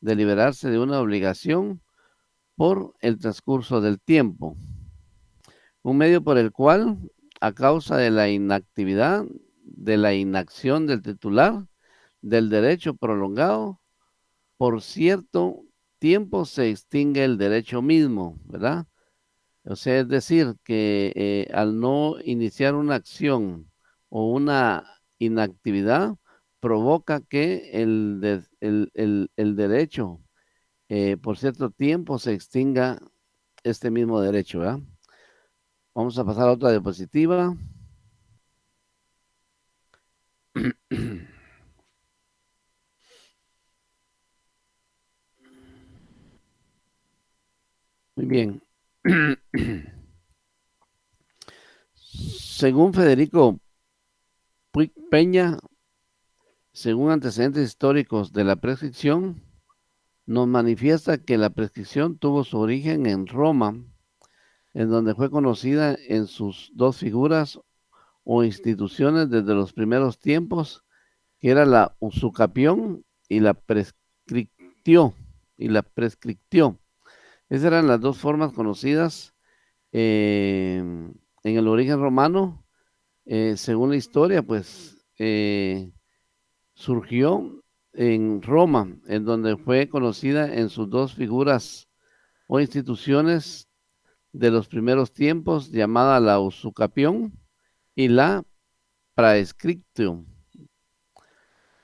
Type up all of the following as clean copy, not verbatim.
de liberarse de una obligación por el transcurso del tiempo. Un medio por el cual, a causa de la inactividad, de la inacción del titular, del derecho prolongado, por cierto tiempo se extingue el derecho mismo, ¿verdad? O sea, es decir, que al no iniciar una acción o una inactividad, provoca que el derecho por cierto tiempo se extinga este mismo derecho, ¿verdad? Vamos a pasar a otra diapositiva. Muy bien. Según Federico Puig Peña, según antecedentes históricos de la prescripción, nos manifiesta que la prescripción tuvo su origen en Roma, en donde fue conocida en sus dos figuras o instituciones desde los primeros tiempos, que era la usucapión y la prescriptio. Esas eran las dos formas conocidas en el origen romano. Según la historia, pues surgió en Roma, en donde fue conocida en sus dos figuras o instituciones de los primeros tiempos, llamada la usucapión y la praescriptio.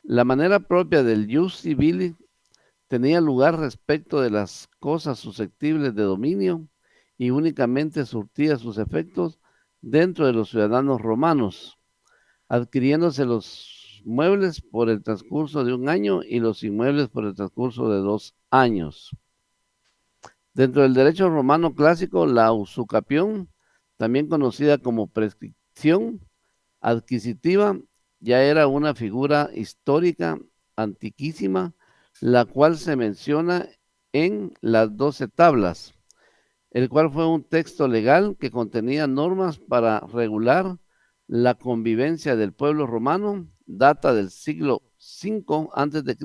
La manera propia del jus civili tenía lugar respecto de las cosas susceptibles de dominio y únicamente surtía sus efectos dentro de los ciudadanos romanos, adquiriéndose los muebles por el transcurso de un año y los inmuebles por el transcurso de 2 años. Dentro del derecho romano clásico, la usucapión, también conocida como prescripción adquisitiva, ya era una figura histórica antiquísima, la cual se menciona en las 12 tablas, el cual fue un texto legal que contenía normas para regular la convivencia del pueblo romano, data del siglo V a.C.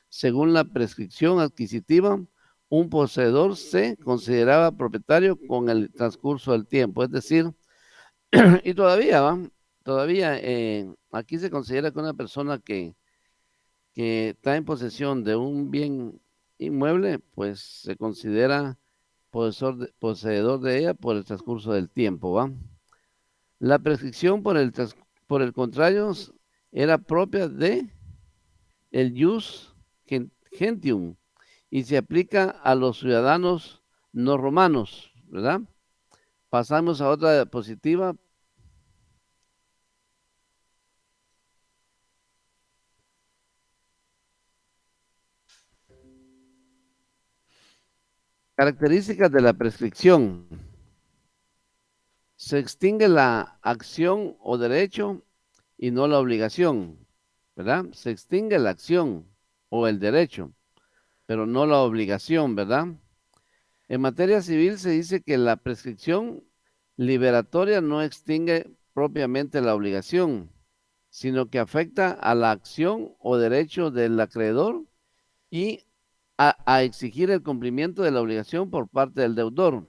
Según la prescripción adquisitiva, un poseedor se consideraba propietario con el transcurso del tiempo, es decir, y todavía, ¿va? Todavía aquí se considera que una persona que está en posesión de un bien inmueble, pues se considera poseedor de ella por el transcurso del tiempo, ¿va? La prescripción por el contrario era propia de el jus gentium y se aplica a los ciudadanos no romanos, ¿verdad? Pasamos a otra diapositiva. Características de la prescripción. Se extingue la acción o derecho y no la obligación, ¿verdad? Se extingue la acción o el derecho, pero no la obligación, ¿verdad? En materia civil se dice que la prescripción liberatoria no extingue propiamente la obligación, sino que afecta a la acción o derecho del acreedor y a exigir el cumplimiento de la obligación por parte del deudor.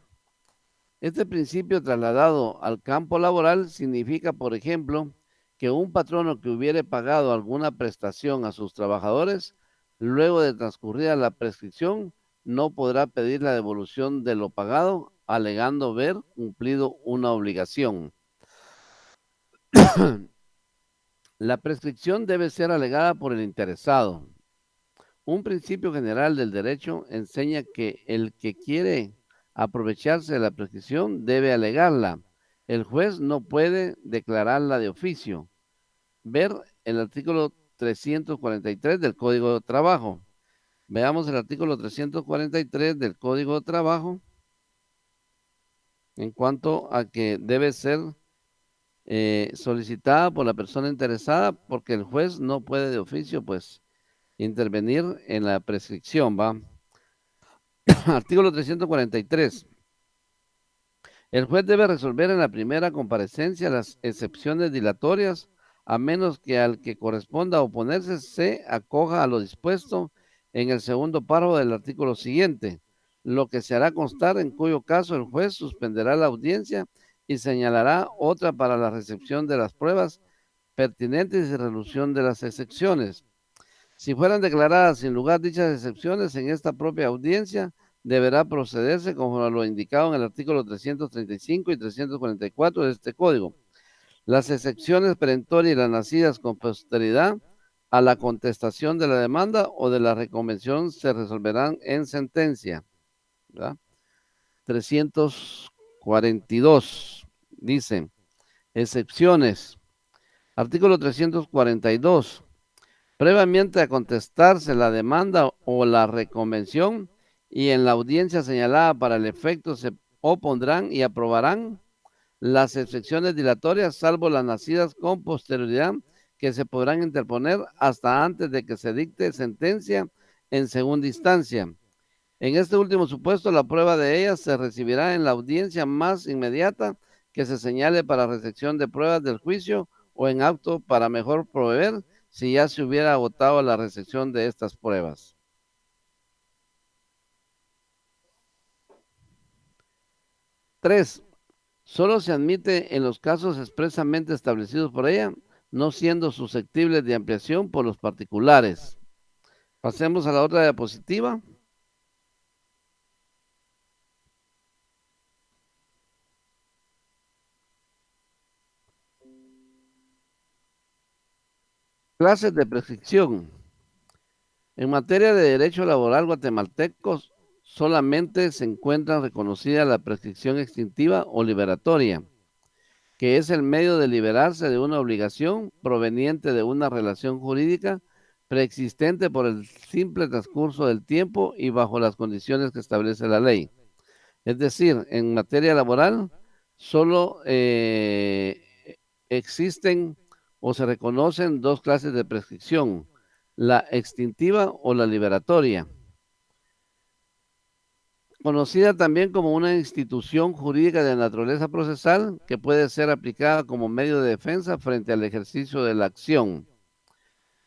Este principio trasladado al campo laboral significa, por ejemplo, que un patrono que hubiere pagado alguna prestación a sus trabajadores, luego de transcurrida la prescripción, no podrá pedir la devolución de lo pagado, alegando haber cumplido una obligación. La prescripción debe ser alegada por el interesado. Un principio general del derecho enseña que el que quiere aprovecharse de la prescripción debe alegarla. El juez no puede declararla de oficio. Ver el artículo 343 del Código de Trabajo. Veamos el artículo 343 del Código de Trabajo en cuanto a que debe ser solicitada por la persona interesada porque el juez no puede de oficio pues intervenir en la prescripción, ¿va? Artículo 343. El juez debe resolver en la primera comparecencia las excepciones dilatorias, a menos que al que corresponda oponerse se acoja a lo dispuesto en el segundo párrafo del artículo siguiente, lo que se hará constar, en cuyo caso el juez suspenderá la audiencia y señalará otra para la recepción de las pruebas pertinentes y resolución de las excepciones. Si fueran declaradas sin lugar dichas excepciones en esta propia audiencia, deberá procederse conforme a lo indicado en el artículo 335 y 344 de este código. Las excepciones perentorias y las nacidas con posteridad a la contestación de la demanda o de la reconvención se resolverán en sentencia. ¿Verdad? 342 dice, excepciones. Artículo 342. Previamente a contestarse la demanda o la reconvención y en la audiencia señalada para el efecto se opondrán y aprobarán las excepciones dilatorias, salvo las nacidas con posterioridad, que se podrán interponer hasta antes de que se dicte sentencia en segunda instancia. En este último supuesto, la prueba de ellas se recibirá en la audiencia más inmediata que se señale para recepción de pruebas del juicio o en acto para mejor proveer si ya se hubiera agotado la recepción de estas pruebas. 3. Solo se admite en los casos expresamente establecidos por ella, no siendo susceptibles de ampliación por los particulares. Pasemos a la otra diapositiva. Clases de prescripción. En materia de derecho laboral guatemalteco, solamente se encuentra reconocida la prescripción extintiva o liberatoria, que es el medio de liberarse de una obligación proveniente de una relación jurídica preexistente por el simple transcurso del tiempo y bajo las condiciones que establece la ley. Es decir, en materia laboral solo existen o se reconocen dos clases de prescripción, la extintiva o la liberatoria, conocida también como una institución jurídica de naturaleza procesal que puede ser aplicada como medio de defensa frente al ejercicio de la acción.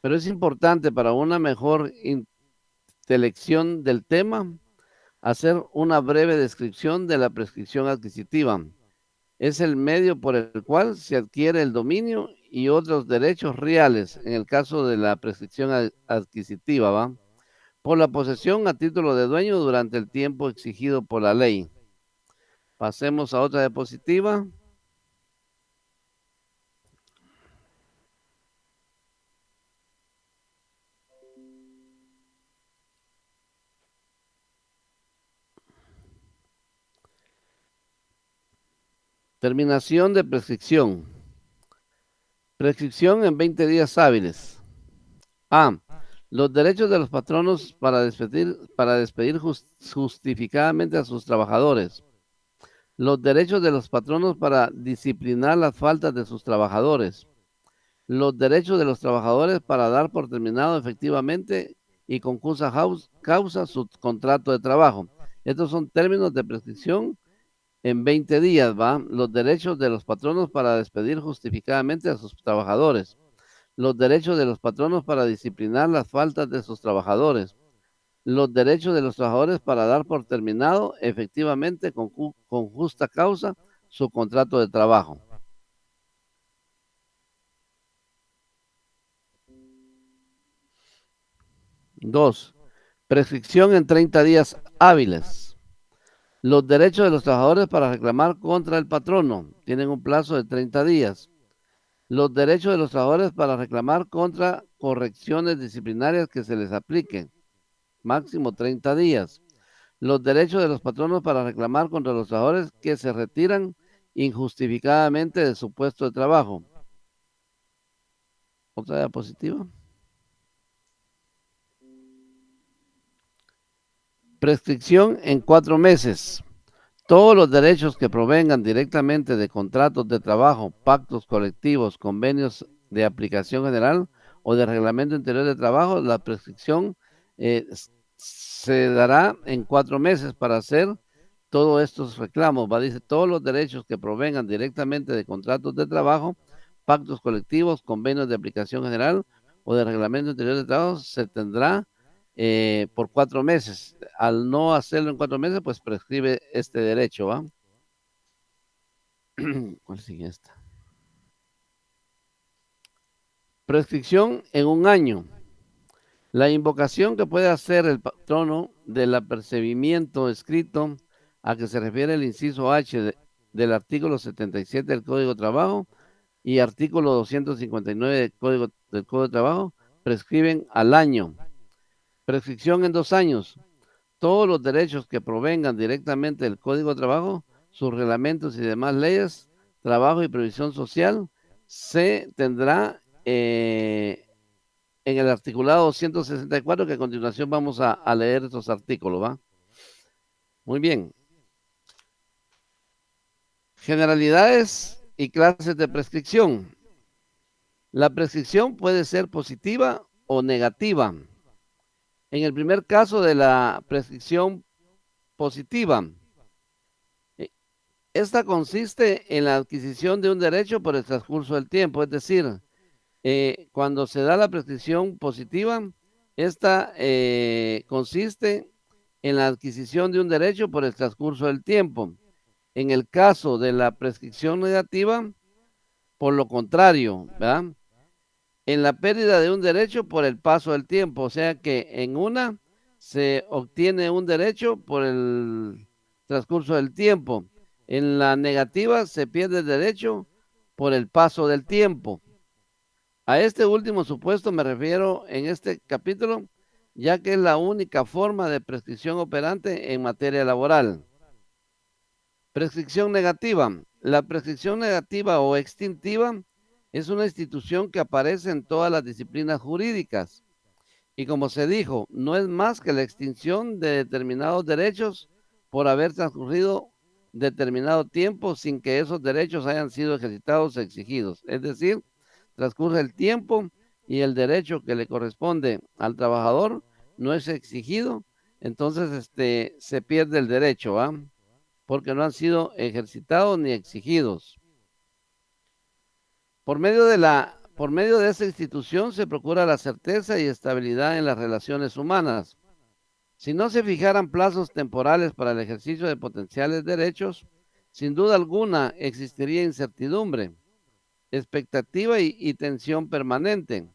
Pero es importante para una mejor intelección del tema hacer una breve descripción de la prescripción adquisitiva. Es el medio por el cual se adquiere el dominio y otros derechos reales, en el caso de la prescripción adquisitiva, ¿va? Por la posesión a título de dueño durante el tiempo exigido por la ley. Pasemos a otra diapositiva. Terminación de prescripción. Prescripción en 20 días hábiles. A. Los derechos de los patronos para despedir justificadamente a sus trabajadores. Los derechos de los patronos para disciplinar las faltas de sus trabajadores. Los derechos de los trabajadores para dar por terminado efectivamente y con justa causa su contrato de trabajo. Estos son términos de prescripción en 20 días, ¿va? Los derechos de los patronos para despedir justificadamente a sus trabajadores. Los derechos de los patronos para disciplinar las faltas de sus trabajadores. Los derechos de los trabajadores para dar por terminado efectivamente con justa causa su contrato de trabajo. Dos, prescripción en 30 días hábiles. Los derechos de los trabajadores para reclamar contra el patrono tienen un plazo de 30 días. Los derechos de los trabajadores para reclamar contra correcciones disciplinarias que se les apliquen, máximo 30 días. Los derechos de los patronos para reclamar contra los trabajadores que se retiran injustificadamente de su puesto de trabajo. Otra diapositiva. Prescripción en 4 meses. Todos los derechos que provengan directamente de contratos de trabajo, pactos colectivos, convenios de aplicación general o de reglamento interior de trabajo, la prescripción se dará en 4 meses para hacer todos estos reclamos. Dice, todos los derechos que provengan directamente de contratos de trabajo, pactos colectivos, convenios de aplicación general o de reglamento interior de trabajo, se tendrá por 4 meses. Al no hacerlo en 4 meses, pues prescribe este derecho, ¿va? ¿Cuál sigue esta? Prescripción en un año. La invocación que puede hacer el patrono del apercibimiento escrito a que se refiere el inciso H del artículo 77 del Código de Trabajo y artículo 259 del Código de Trabajo prescriben al año. Prescripción en 2 años. Todos los derechos que provengan directamente del Código de Trabajo, sus reglamentos y demás leyes, trabajo y previsión social, se tendrá en el articulado 164, que a continuación vamos a leer estos artículos, ¿va? Muy bien. Generalidades y clases de prescripción. La prescripción puede ser positiva o negativa. En el primer caso de la prescripción positiva, esta consiste en la adquisición de un derecho por el transcurso del tiempo, es decir, cuando se da la prescripción positiva, esta consiste en la adquisición de un derecho por el transcurso del tiempo. En el caso de la prescripción negativa, por lo contrario, ¿verdad? En la pérdida de un derecho por el paso del tiempo, o sea que en una se obtiene un derecho por el transcurso del tiempo. En la negativa se pierde el derecho por el paso del tiempo. A este último supuesto me refiero en este capítulo, ya que es la única forma de prescripción operante en materia laboral. Prescripción negativa. La prescripción negativa o extintiva es una institución que aparece en todas las disciplinas jurídicas. Y como se dijo, no es más que la extinción de determinados derechos por haber transcurrido determinado tiempo sin que esos derechos hayan sido ejercitados o exigidos. Es decir, transcurre el tiempo y el derecho que le corresponde al trabajador no es exigido, entonces se pierde el derecho, ¿va? Porque no han sido ejercitados ni exigidos. Por medio de esta institución se procura la certeza y estabilidad en las relaciones humanas. Si no se fijaran plazos temporales para el ejercicio de potenciales derechos, sin duda alguna existiría incertidumbre, expectativa y tensión permanente.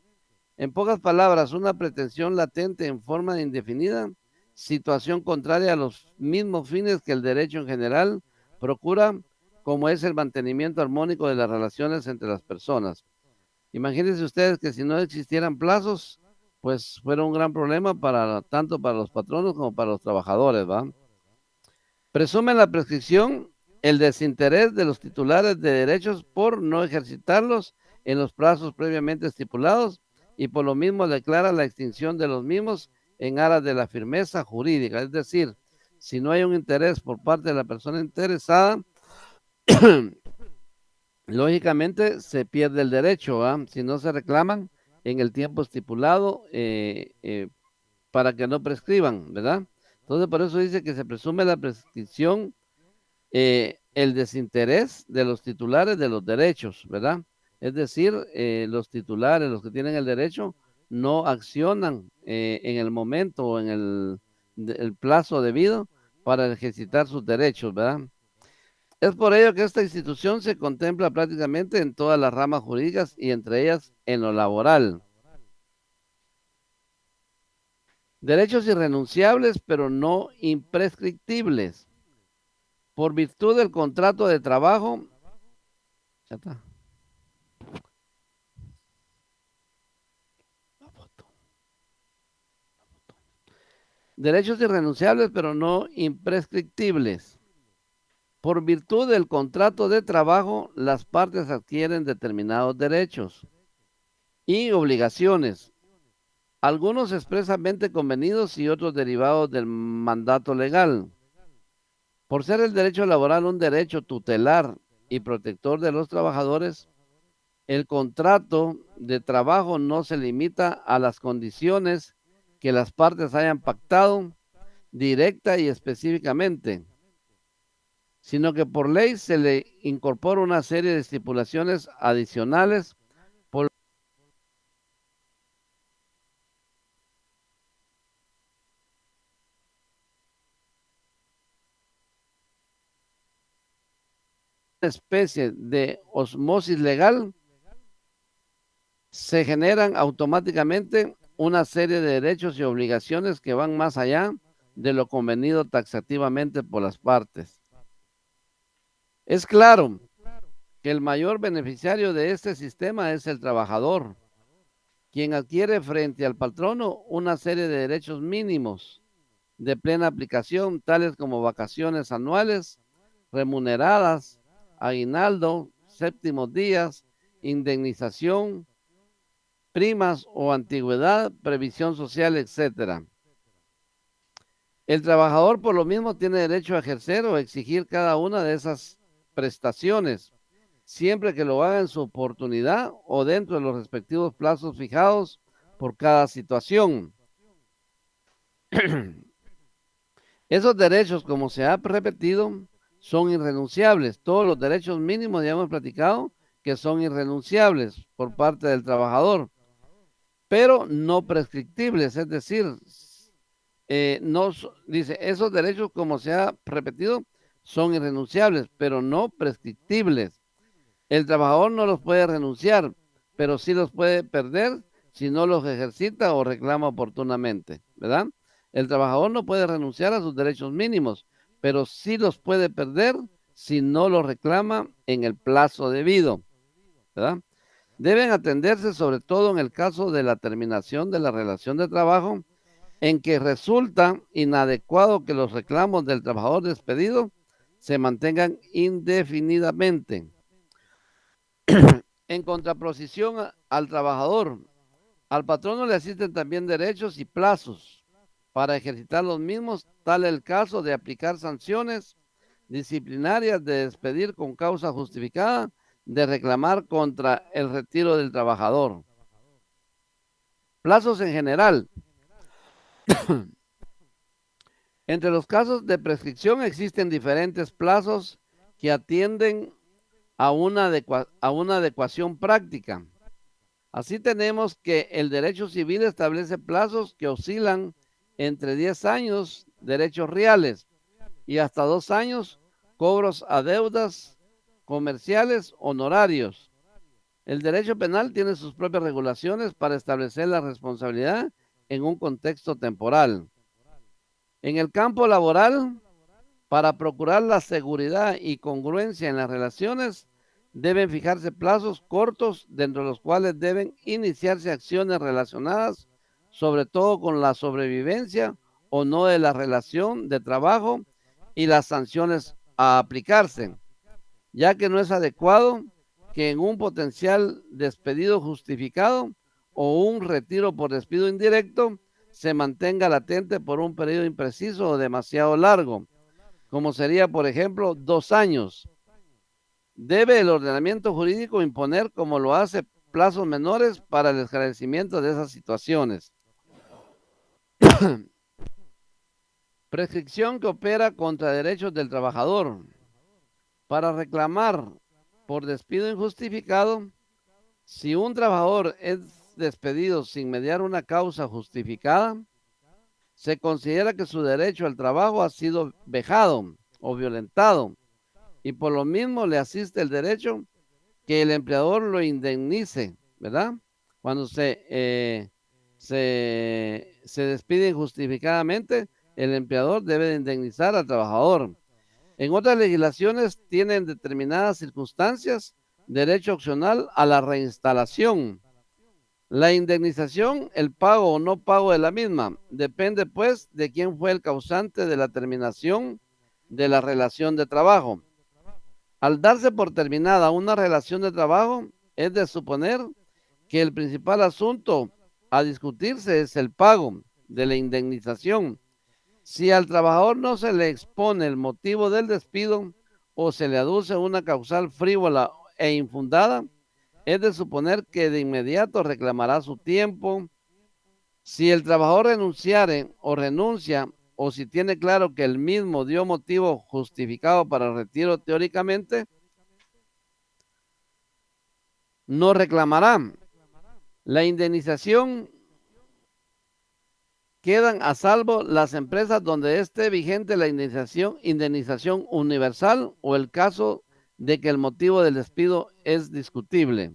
En pocas palabras, una pretensión latente en forma indefinida, situación contraria a los mismos fines que el derecho en general procura, como es el mantenimiento armónico de las relaciones entre las personas. Imagínense ustedes que si no existieran plazos, pues fuera un gran problema tanto para los patronos como para los trabajadores, ¿va? Presumen la prescripción el desinterés de los titulares de derechos por no ejercitarlos en los plazos previamente estipulados y por lo mismo declara la extinción de los mismos en aras de la firmeza jurídica. Es decir, si no hay un interés por parte de la persona interesada, lógicamente se pierde el derecho, ¿va? Si no se reclaman en el tiempo estipulado para que no prescriban, ¿verdad? Entonces, por eso dice que se presume la prescripción, el desinterés de los titulares de los derechos, ¿verdad? Es decir, los titulares, los que tienen el derecho, no accionan en el momento o en el plazo debido para ejercitar sus derechos, ¿verdad? Es por ello que esta institución se contempla prácticamente en todas las ramas jurídicas y entre ellas en lo laboral. Derechos irrenunciables, pero no imprescriptibles. Por virtud del contrato de trabajo, ya está. Derechos irrenunciables, pero no imprescriptibles. Por virtud del contrato de trabajo, las partes adquieren determinados derechos y obligaciones, algunos expresamente convenidos y otros derivados del mandato legal. Por ser el derecho laboral un derecho tutelar y protector de los trabajadores, el contrato de trabajo no se limita a las condiciones que las partes hayan pactado directa y específicamente, sino que por ley se le incorpora una serie de estipulaciones adicionales por especie de osmosis legal, se generan automáticamente una serie de derechos y obligaciones que van más allá de lo convenido taxativamente por las partes. Es claro que el mayor beneficiario de este sistema es el trabajador, quien adquiere frente al patrono una serie de derechos mínimos de plena aplicación, tales como vacaciones anuales, remuneradas, aguinaldo, séptimos días, indemnización, primas o antigüedad, previsión social, etc. El trabajador por lo mismo tiene derecho a ejercer o exigir cada una de esas prestaciones, siempre que lo haga en su oportunidad o dentro de los respectivos plazos fijados por cada situación. Esos derechos, como se ha repetido, son irrenunciables. Todos los derechos mínimos, ya hemos platicado, que son irrenunciables por parte del trabajador, pero no prescriptibles, es decir, dice, esos derechos, como se ha repetido, son irrenunciables, pero no prescriptibles. El trabajador no los puede renunciar, pero sí los puede perder si no los ejercita o reclama oportunamente, ¿verdad? El trabajador no puede renunciar a sus derechos mínimos, pero sí los puede perder si no los reclama en el plazo debido, ¿verdad? Deben atenderse sobre todo en el caso de la terminación de la relación de trabajo, en que resulta inadecuado que los reclamos del trabajador despedido se mantengan indefinidamente. En contraposición al trabajador, al patrono le asisten también derechos y plazos para ejercitar los mismos, tal el caso de aplicar sanciones disciplinarias, de despedir con causa justificada, de reclamar contra el retiro del trabajador. Plazos en general. Entre los casos de prescripción existen diferentes plazos que atienden a una adecuación práctica. Así tenemos que el derecho civil establece plazos que oscilan entre 10 años, derechos reales, y hasta 2 años, cobros a deudas comerciales, honorarios. El derecho penal tiene sus propias regulaciones para establecer la responsabilidad en un contexto temporal. En el campo laboral, para procurar la seguridad y congruencia en las relaciones, deben fijarse plazos cortos dentro de los cuales deben iniciarse acciones relacionadas sobre todo con la sobrevivencia o no de la relación de trabajo y las sanciones a aplicarse, ya que no es adecuado que en un potencial despedido justificado o un retiro por despido indirecto se mantenga latente por un periodo impreciso o demasiado largo, como sería, por ejemplo, 2 años. Debe el ordenamiento jurídico imponer, como lo hace, plazos menores para el esclarecimiento de esas situaciones. Prescripción que opera contra derechos del trabajador. Para reclamar por despido injustificado, si un trabajador es despedido sin mediar una causa justificada, se considera que su derecho al trabajo ha sido vejado o violentado, y por lo mismo le asiste el derecho que el empleador lo indemnice, ¿verdad? Cuando se despide injustificadamente, el empleador debe de indemnizar al trabajador. En otras legislaciones tienen determinadas circunstancias derecho opcional a la reinstalación. La indemnización, el pago o no pago de la misma, depende pues de quién fue el causante de la terminación de la relación de trabajo. Al darse por terminada una relación de trabajo, es de suponer que el principal asunto a discutirse es el pago de la indemnización. Si al trabajador no se le expone el motivo del despido o se le aduce una causal frívola e infundada, es de suponer que de inmediato reclamará su tiempo. Si el trabajador renunciare o renuncia, o si tiene claro que el mismo dio motivo justificado para el retiro teóricamente, no reclamará. La indemnización quedan a salvo las empresas donde esté vigente la indemnización universal o el caso de que el motivo del despido es discutible.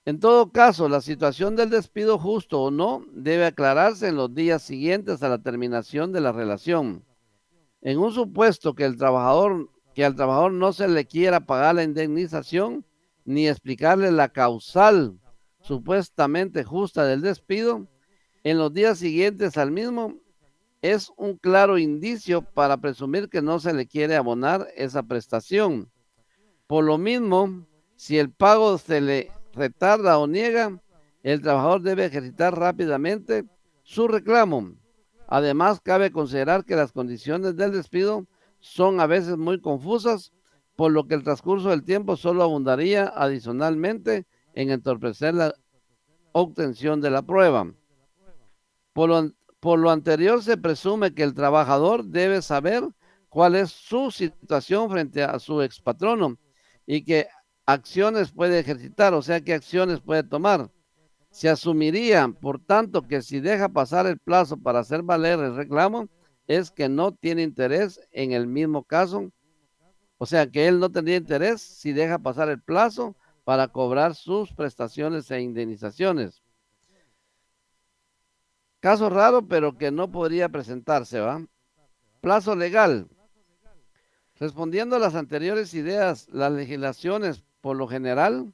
En todo caso, la situación del despido, justo o no, debe aclararse en los días siguientes a la terminación de la relación. En un supuesto que al trabajador no se le quiera pagar la indemnización ni explicarle la causal supuestamente justa del despido, en los días siguientes al mismo es un claro indicio para presumir que no se le quiere abonar esa prestación. Por lo mismo, si el pago se le retarda o niega, el trabajador debe ejercitar rápidamente su reclamo. Además, cabe considerar que las condiciones del despido son a veces muy confusas, por lo que el transcurso del tiempo solo abundaría adicionalmente en entorpecer la obtención de la prueba. Por lo anterior, se presume que el trabajador debe saber cuál es su situación frente a su expatrono y qué acciones puede ejercitar, o sea, qué acciones puede tomar. Se asumiría, por tanto, que si deja pasar el plazo para hacer valer el reclamo, es que no tiene interés en el mismo caso, o sea, que él no tendría interés si deja pasar el plazo para cobrar sus prestaciones e indemnizaciones. Caso raro, pero que no podría presentarse, ¿va? Plazo legal. Respondiendo a las anteriores ideas, las legislaciones, por lo general,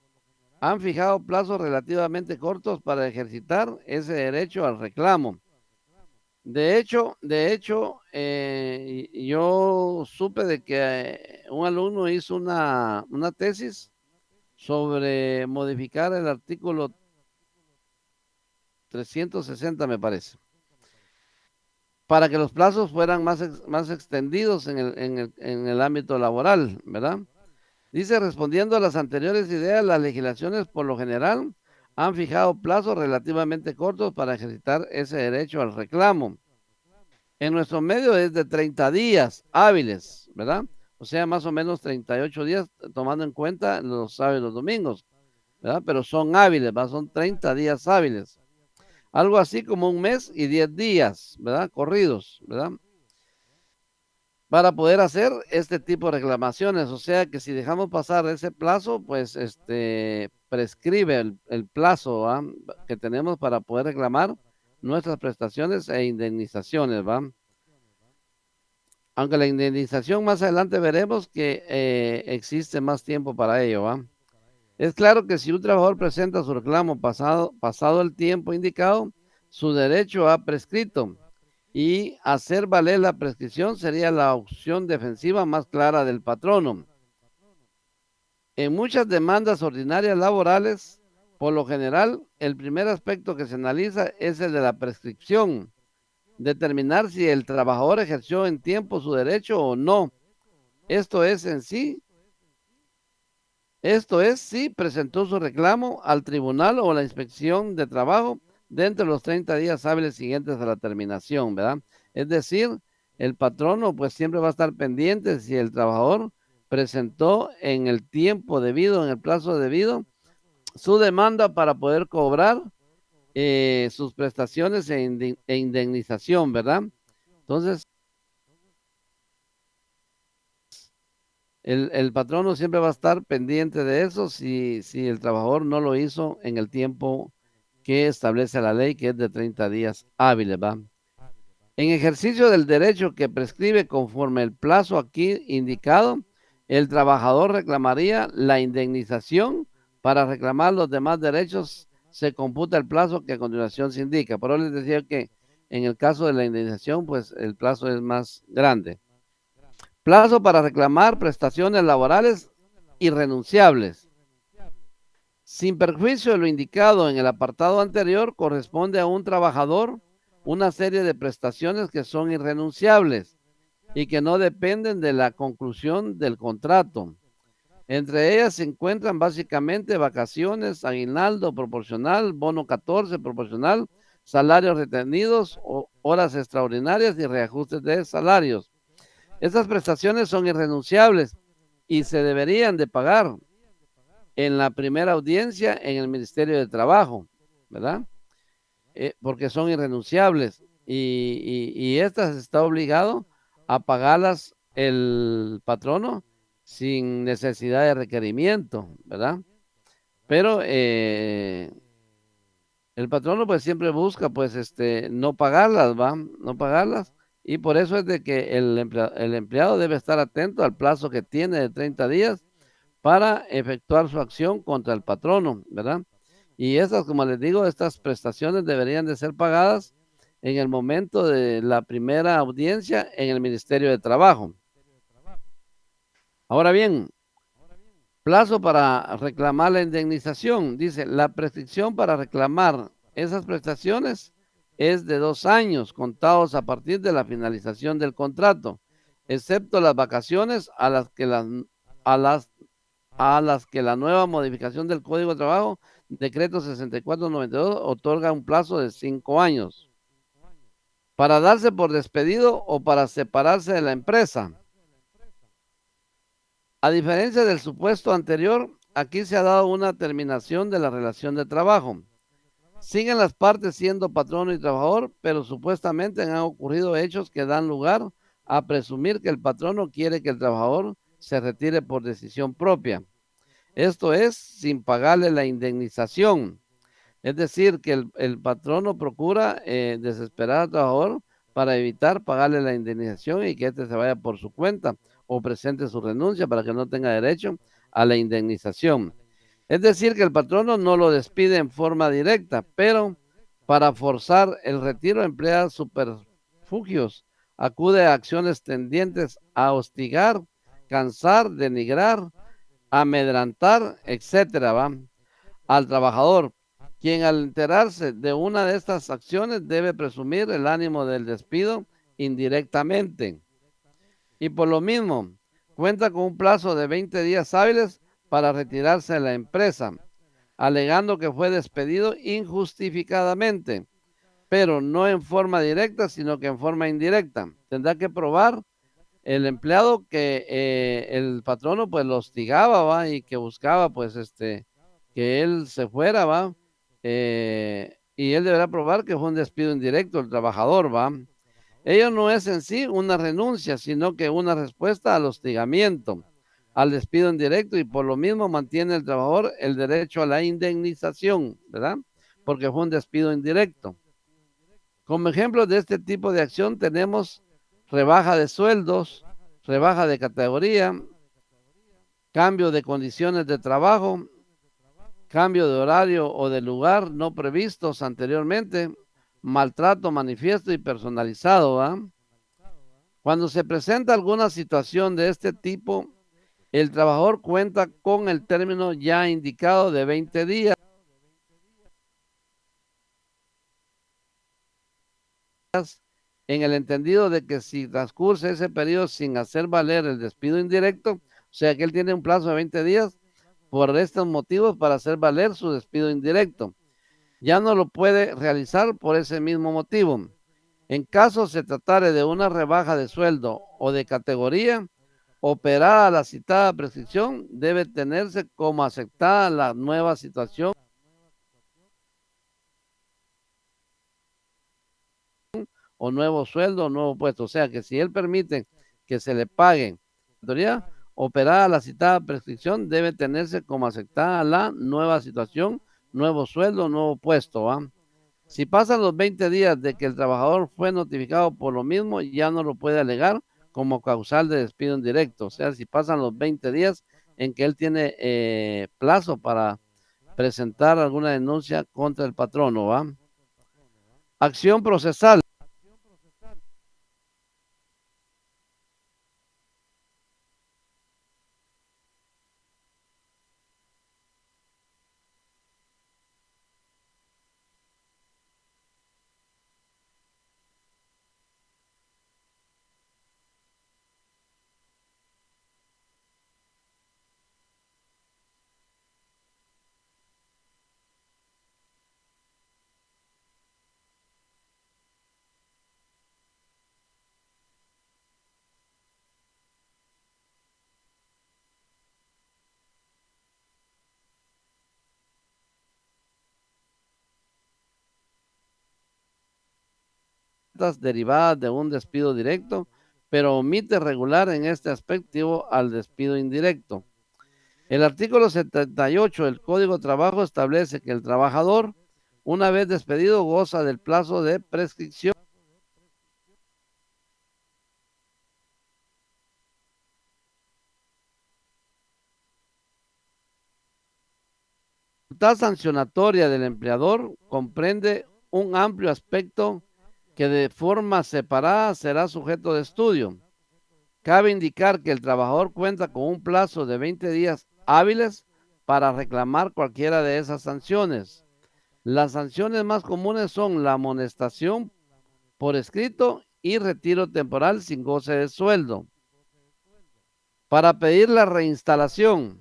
han fijado plazos relativamente cortos para ejercitar ese derecho al reclamo. De hecho, yo supe de que un alumno hizo una tesis sobre modificar el artículo 360, me parece, para que los plazos fueran más extendidos en el ámbito laboral, ¿verdad? Dice, respondiendo a las anteriores ideas, las legislaciones por lo general han fijado plazos relativamente cortos para ejercitar ese derecho al reclamo. En nuestro medio es de 30 días hábiles, ¿verdad? O sea, más o menos 38 días, tomando en cuenta los sábados y los domingos, ¿verdad? Pero son hábiles, ¿verdad? Son 30 días hábiles. Algo así como un mes y 10 días, ¿verdad? Corridos, ¿verdad? Para poder hacer este tipo de reclamaciones. O sea que si dejamos pasar ese plazo, pues prescribe el plazo, ¿va? Que tenemos para poder reclamar nuestras prestaciones e indemnizaciones, ¿va? Aunque la indemnización más adelante veremos que existe más tiempo para ello, ¿va? Es claro que si un trabajador presenta su reclamo pasado el tiempo indicado, su derecho ha prescrito y hacer valer la prescripción sería la opción defensiva más clara del patrono. En muchas demandas ordinarias laborales, por lo general, el primer aspecto que se analiza es el de la prescripción, determinar si el trabajador ejerció en tiempo su derecho o no. Esto es si presentó su reclamo al tribunal o la inspección de trabajo dentro de los 30 días hábiles siguientes a la terminación, ¿verdad? Es decir, el patrono pues siempre va a estar pendiente si el trabajador presentó en el tiempo debido, en el plazo debido, su demanda para poder cobrar sus prestaciones e indemnización, ¿verdad? Entonces, el patrono siempre va a estar pendiente de eso si el trabajador no lo hizo en el tiempo que establece la ley, que es de 30 días hábiles, ¿va? En ejercicio del derecho que prescribe conforme el plazo aquí indicado, el trabajador reclamaría la indemnización. Para reclamar los demás derechos se computa el plazo que a continuación se indica. Por eso les decía que en el caso de la indemnización, pues el plazo es más grande. Plazo para reclamar prestaciones laborales irrenunciables. Sin perjuicio de lo indicado en el apartado anterior, corresponde a un trabajador una serie de prestaciones que son irrenunciables y que no dependen de la conclusión del contrato. Entre ellas se encuentran básicamente vacaciones, aguinaldo proporcional, bono 14 proporcional, salarios retenidos, horas extraordinarias y reajustes de salarios. Estas prestaciones son irrenunciables y se deberían de pagar en la primera audiencia en el Ministerio de Trabajo, ¿verdad? Porque son irrenunciables y estas está obligado a pagarlas el patrono sin necesidad de requerimiento, ¿verdad? Pero el patrono pues siempre busca pues no pagarlas, ¿va? No pagarlas. Y por eso es de que el empleado debe estar atento al plazo que tiene de 30 días para efectuar su acción contra el patrono, ¿verdad? Y estas, como les digo, estas prestaciones deberían de ser pagadas en el momento de la primera audiencia en el Ministerio de Trabajo. Ahora bien, plazo para reclamar la indemnización. Dice, la prescripción para reclamar esas prestaciones es de 2 años contados a partir de la finalización del contrato, excepto las vacaciones a las, a las que la nueva modificación del Código de Trabajo, decreto 6492, otorga un plazo de 5 años para darse por despedido o para separarse de la empresa. A diferencia del supuesto anterior, aquí se ha dado una terminación de la relación de trabajo. Siguen las partes siendo patrono y trabajador, pero supuestamente han ocurrido hechos que dan lugar a presumir que el patrono quiere que el trabajador se retire por decisión propia. Esto es, sin pagarle la indemnización. Es decir, que el patrono procura desesperar al trabajador para evitar pagarle la indemnización y que éste se vaya por su cuenta o presente su renuncia para que no tenga derecho a la indemnización. Es decir, que el patrono no lo despide en forma directa, pero para forzar el retiro emplea superfugios, acude a acciones tendientes a hostigar, cansar, denigrar, amedrantar, etcétera, ¿va? Al trabajador, quien al enterarse de una de estas acciones debe presumir el ánimo del despido indirectamente. Y por lo mismo, cuenta con un plazo de 20 días hábiles para retirarse de la empresa, alegando que fue despedido injustificadamente, pero no en forma directa, sino que en forma indirecta. Tendrá que probar el empleado que el patrono pues lo hostigaba, ¿va? Y que buscaba pues que él se fuera, ¿va? Y él deberá probar que fue un despido indirecto del trabajador, ¿va? Ello no es en sí una renuncia, sino que una respuesta al hostigamiento, al despido indirecto, y por lo mismo mantiene el trabajador el derecho a la indemnización, ¿verdad? Porque fue un despido indirecto. Como ejemplos de este tipo de acción tenemos rebaja de sueldos, rebaja de categoría, cambio de condiciones de trabajo, cambio de horario o de lugar no previstos anteriormente, maltrato manifiesto y personalizado, ¿va? Cuando se presenta alguna situación de este tipo, el trabajador cuenta con el término ya indicado de 20 días en el entendido de que si transcurre ese periodo sin hacer valer el despido indirecto, o sea que él tiene un plazo de 20 días por estos motivos para hacer valer su despido indirecto. Ya no lo puede realizar por ese mismo motivo. En caso se tratare de una rebaja de sueldo o de categoría, operada la citada prescripción, debe tenerse como aceptada la nueva situación o nuevo sueldo o nuevo puesto. O sea que si él permite que se le pague la operada la citada prescripción, debe tenerse como aceptada la nueva situación, nuevo sueldo, nuevo puesto, ¿va? Si pasan los 20 días de que el trabajador fue notificado por lo mismo, ya no lo puede alegar como causal de despido indirecto. O sea, si pasan los 20 días en que él tiene plazo para presentar alguna denuncia contra el patrono, ¿va? Acción procesal. Derivadas de un despido directo, pero omite regular en este aspecto al despido indirecto. El artículo 78 del Código de Trabajo establece que el trabajador, una vez despedido, goza del plazo de prescripción sancionatoria del empleador comprende un amplio aspecto que de forma separada será sujeto de estudio. Cabe indicar que el trabajador cuenta con un plazo de 20 días hábiles para reclamar cualquiera de esas sanciones. Las sanciones más comunes son la amonestación por escrito y retiro temporal sin goce de sueldo. Para pedir la reinstalación,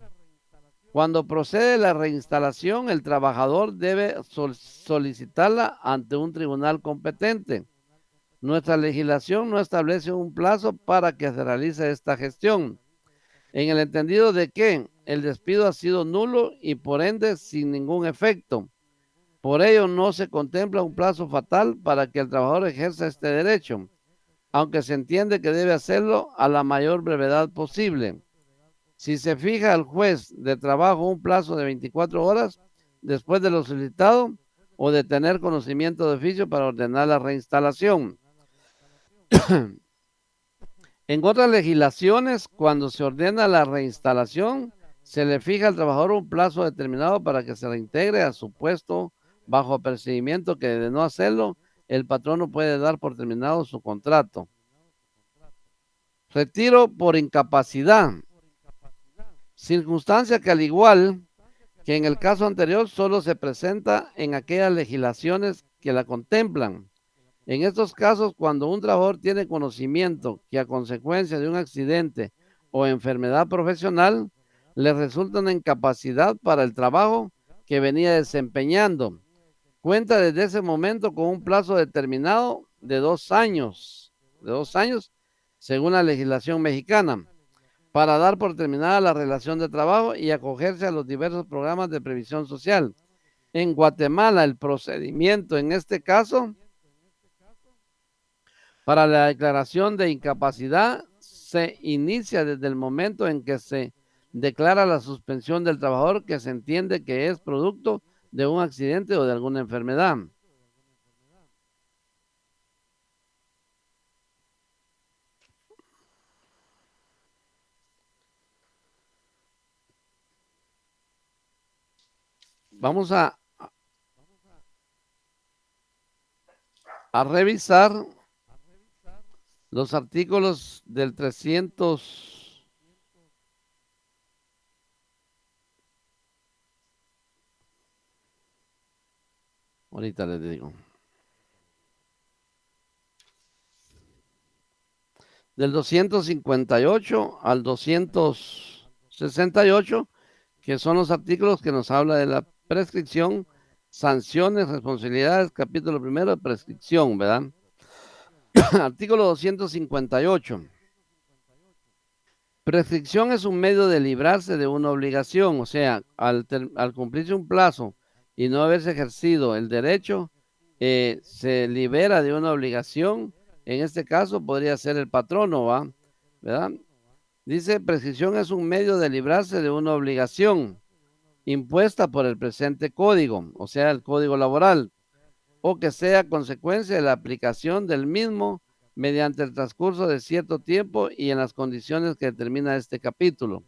cuando procede la reinstalación, el trabajador debe solicitarla ante un tribunal competente. Nuestra legislación no establece un plazo para que se realice esta gestión, en el entendido de que el despido ha sido nulo y por ende sin ningún efecto. Por ello no se contempla un plazo fatal para que el trabajador ejerza este derecho, aunque se entiende que debe hacerlo a la mayor brevedad posible. Si se fija al juez de trabajo un plazo de 24 horas después de lo solicitado o de tener conocimiento de oficio para ordenar la reinstalación. En otras legislaciones, cuando se ordena la reinstalación, se le fija al trabajador un plazo determinado para que se reintegre a su puesto bajo apercibimiento que de no hacerlo, el patrono puede dar por terminado su contrato. Retiro por incapacidad. Circunstancia que al igual que en el caso anterior solo se presenta en aquellas legislaciones que la contemplan. En estos casos, cuando un trabajador tiene conocimiento que a consecuencia de un accidente o enfermedad profesional le resulta una incapacidad para el trabajo que venía desempeñando, cuenta desde ese momento con un plazo determinado de 2 años, según la legislación mexicana, para dar por terminada la relación de trabajo y acogerse a los diversos programas de previsión social. En Guatemala, el procedimiento en este caso para la declaración de incapacidad se inicia desde el momento en que se declara la suspensión del trabajador que se entiende que es producto de un accidente o de alguna enfermedad. Vamos a revisar los artículos del 300. Ahorita les digo. Del 258 al 268, que son los artículos que nos habla de la prescripción, sanciones, responsabilidades, capítulo primero de prescripción, ¿verdad? Artículo 258. Prescripción es un medio de librarse de una obligación, o sea, al cumplirse un plazo y no haberse ejercido el derecho, se libera de una obligación. En este caso podría ser el patrono, ¿verdad? Dice, prescripción es un medio de librarse de una obligación impuesta por el presente código, o sea, el código laboral, o que sea consecuencia de la aplicación del mismo mediante el transcurso de cierto tiempo y en las condiciones que determina este capítulo.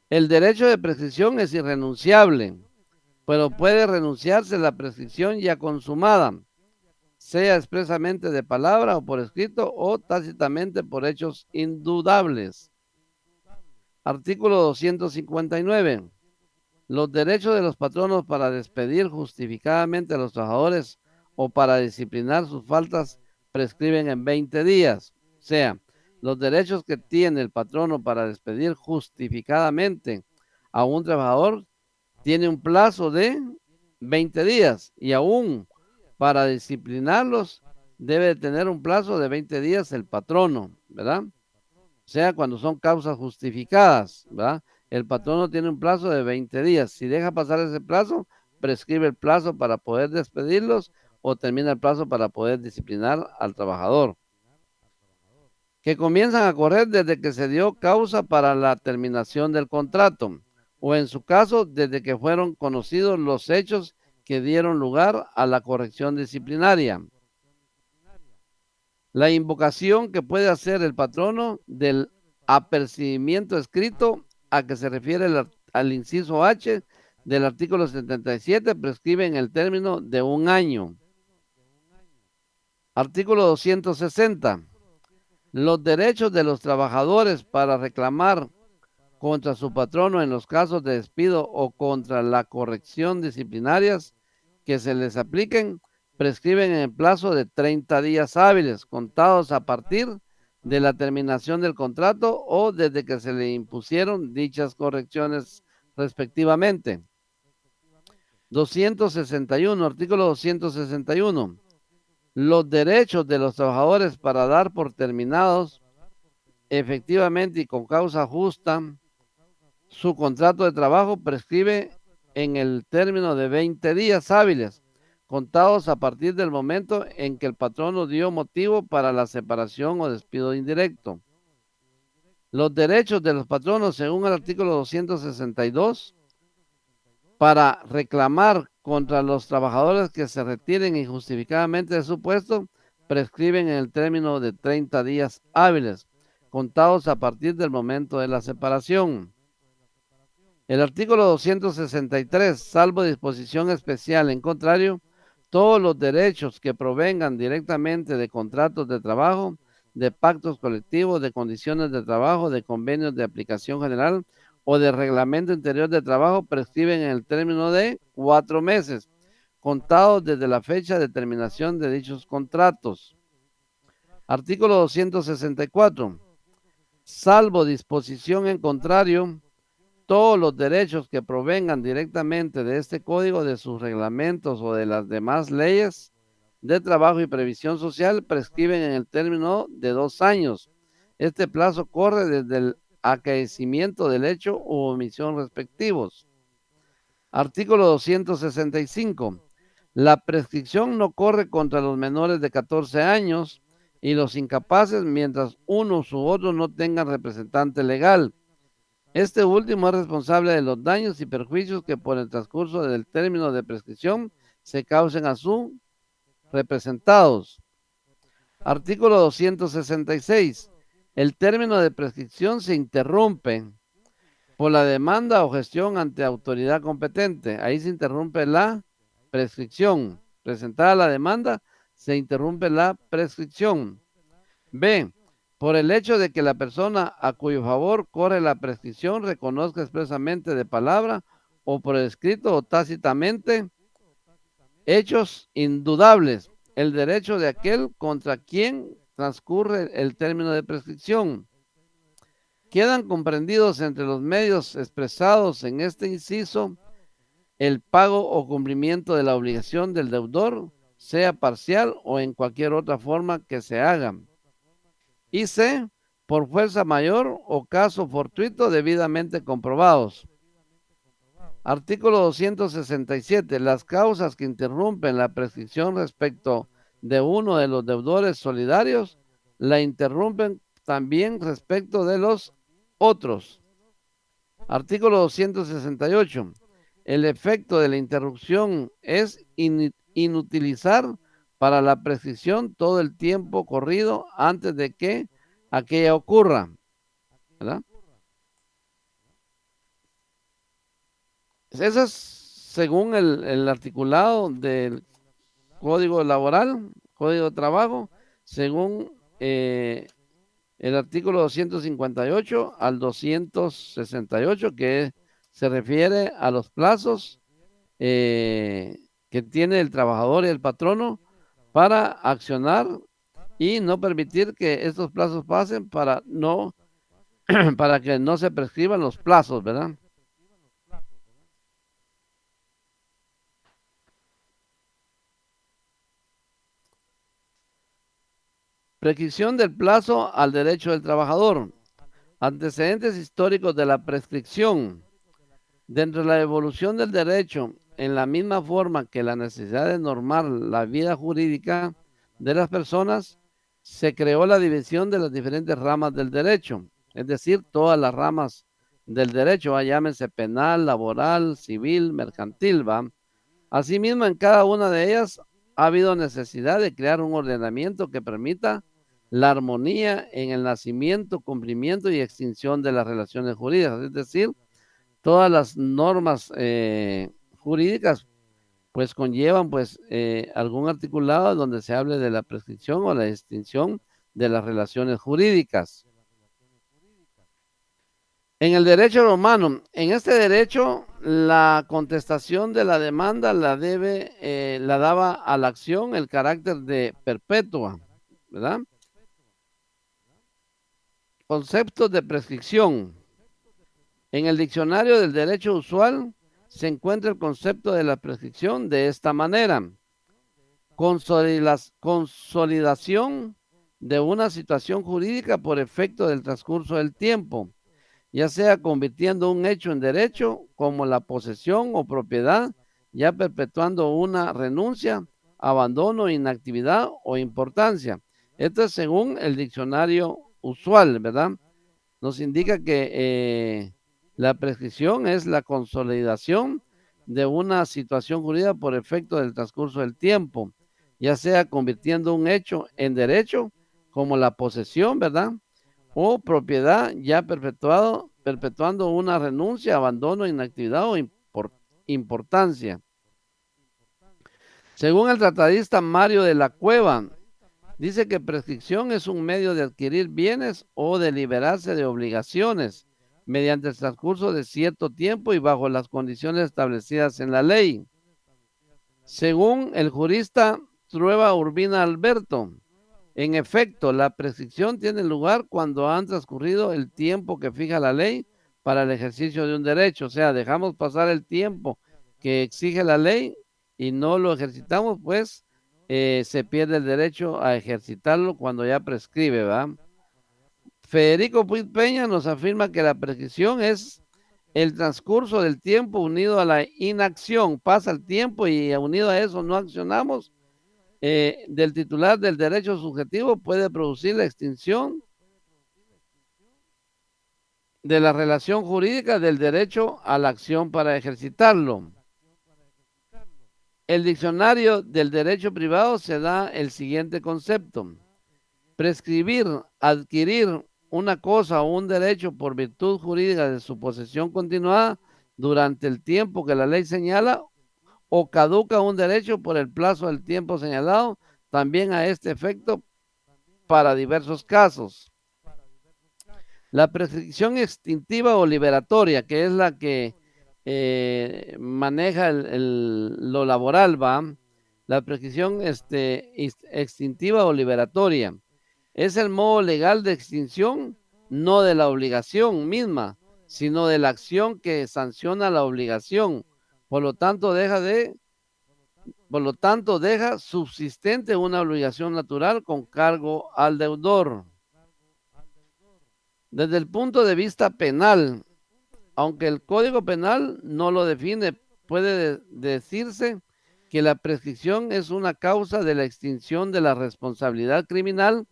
El derecho de prescripción es irrenunciable, pero puede renunciarse la prescripción ya consumada, sea expresamente de palabra o por escrito o tácitamente por hechos indudables. Artículo 259. Los derechos de los patronos para despedir justificadamente a los trabajadores o para disciplinar sus faltas prescriben en 20 días. O sea, los derechos que tiene el patrono para despedir justificadamente a un trabajador tiene un plazo de 20 días y aún para disciplinarlos debe tener un plazo de 20 días el patrono, ¿verdad? O sea, cuando son causas justificadas, ¿verdad? El patrono tiene un plazo de 20 días. Si deja pasar ese plazo, prescribe el plazo para poder despedirlos o termina el plazo para poder disciplinar al trabajador. que comienzan a correr desde que se dio causa para la terminación del contrato, o en su caso, desde que fueron conocidos los hechos que dieron lugar a la corrección disciplinaria. La invocación que puede hacer el patrono del apercibimiento escrito a que se refiere al inciso H del artículo 77 prescribe en el término de 1 año. Artículo 260. Los derechos de los trabajadores para reclamar contra su patrono en los casos de despido o contra la corrección disciplinarias que se les apliquen prescriben en el plazo de 30 días hábiles contados a partir de la terminación del contrato o desde que se le impusieron dichas correcciones respectivamente. 261, artículo 261. Los derechos de los trabajadores para dar por terminados efectivamente y con causa justa su contrato de trabajo prescribe en el término de 20 días hábiles, contados a partir del momento en que el patrono dio motivo para la separación o despido indirecto. Los derechos de los patronos, según el artículo 262, para reclamar contra los trabajadores que se retiren injustificadamente de su puesto, prescriben en el término de 30 días hábiles, contados a partir del momento de la separación. El artículo 263, salvo disposición especial en contrario, todos los derechos que provengan directamente de contratos de trabajo, de pactos colectivos, de condiciones de trabajo, de convenios de aplicación general o de reglamento interior de trabajo prescriben en el término de 4 meses, contados desde la fecha de terminación de dichos contratos. Artículo 264. Salvo disposición en contrario, todos los derechos que provengan directamente de este código, de sus reglamentos o de las demás leyes de trabajo y previsión social prescriben en el término de 2 años. Este plazo corre desde el acaecimiento del hecho u omisión respectivos. Artículo 265. La prescripción no corre contra los menores de 14 años y los incapaces mientras unos u otros no tengan representante legal. Este último es responsable de los daños y perjuicios que por el transcurso del término de prescripción se causen a sus representados. Artículo 266. El término de prescripción se interrumpe por la demanda o gestión ante autoridad competente. Ahí se interrumpe la prescripción. Presentada la demanda, se interrumpe la prescripción. B. Por el hecho de que la persona a cuyo favor corre la prescripción reconozca expresamente de palabra o por escrito o tácitamente hechos indudables el derecho de aquel contra quien transcurre el término de prescripción. Quedan comprendidos entre los medios expresados en este inciso el pago o cumplimiento de la obligación del deudor, sea parcial o en cualquier otra forma que se haga. Y C, por fuerza mayor o caso fortuito debidamente comprobados. Artículo 267. Las causas que interrumpen la prescripción respecto de uno de los deudores solidarios la interrumpen también respecto de los otros. Artículo 268. El efecto de la interrupción es inutilizar para la prescripción todo el tiempo corrido antes de que aquella ocurra, ¿verdad? Eso es según el articulado del Código Laboral, Código de Trabajo, según el artículo 258 al 268, que se refiere a los plazos que tiene el trabajador y el patrono para accionar y no permitir que estos plazos pasen para que no se prescriban los plazos, ¿verdad? Prescripción del plazo al derecho del trabajador. Antecedentes históricos de la prescripción. Dentro de la evolución del derecho, en la misma forma que la necesidad de normar la vida jurídica de las personas, se creó la división de las diferentes ramas del derecho, es decir, todas las ramas del derecho, llámense penal, laboral, civil, mercantil, ¿va? Asimismo, en cada una de ellas ha habido necesidad de crear un ordenamiento que permita la armonía en el nacimiento, cumplimiento y extinción de las relaciones jurídicas, es decir, todas las normas jurídicas pues conllevan pues algún articulado donde se hable de la prescripción o la extinción de las relaciones jurídicas. En el derecho romano, en este derecho, la contestación de la demanda la daba a la acción el carácter de perpetua, ¿verdad? Conceptos de prescripción. En el diccionario del derecho usual se encuentra el concepto de la prescripción de esta manera. Consolidación de una situación jurídica por efecto del transcurso del tiempo, ya sea convirtiendo un hecho en derecho como la posesión o propiedad, ya perpetuando una renuncia, abandono, inactividad o importancia. Esto es según el diccionario usual, ¿verdad? Nos indica que la prescripción es la consolidación de una situación jurídica por efecto del transcurso del tiempo, ya sea convirtiendo un hecho en derecho, como la posesión, ¿verdad? O propiedad ya perpetuando una renuncia, abandono, inactividad o importancia. Según el tratadista Mario de la Cueva, dice que prescripción es un medio de adquirir bienes o de liberarse de obligaciones mediante el transcurso de cierto tiempo y bajo las condiciones establecidas en la ley. Según el jurista Trueba Urbina Alberto, en efecto, la prescripción tiene lugar cuando han transcurrido el tiempo que fija la ley para el ejercicio de un derecho. O sea, dejamos pasar el tiempo que exige la ley y no lo ejercitamos, pues se pierde el derecho a ejercitarlo cuando ya prescribe, ¿va? Federico Puig Peña nos afirma que la prescripción es el transcurso del tiempo unido a la inacción. Pasa el tiempo y unido a eso no accionamos. Del titular del derecho subjetivo puede producir la extinción de la relación jurídica del derecho a la acción para ejercitarlo. El diccionario del derecho privado se da el siguiente concepto. Prescribir, adquirir una cosa o un derecho por virtud jurídica de su posesión continuada durante el tiempo que la ley señala o caduca un derecho por el plazo del tiempo señalado, también a este efecto para diversos casos. La prescripción extintiva o liberatoria, que es la que maneja lo laboral, ¿va? La prescripción extintiva o liberatoria es el modo legal de extinción, no de la obligación misma, sino de la acción que sanciona la obligación. Por lo tanto, deja subsistente una obligación natural con cargo al deudor. Desde el punto de vista penal, aunque el Código Penal no lo define, puede decirse que la prescripción es una causa de la extinción de la responsabilidad criminal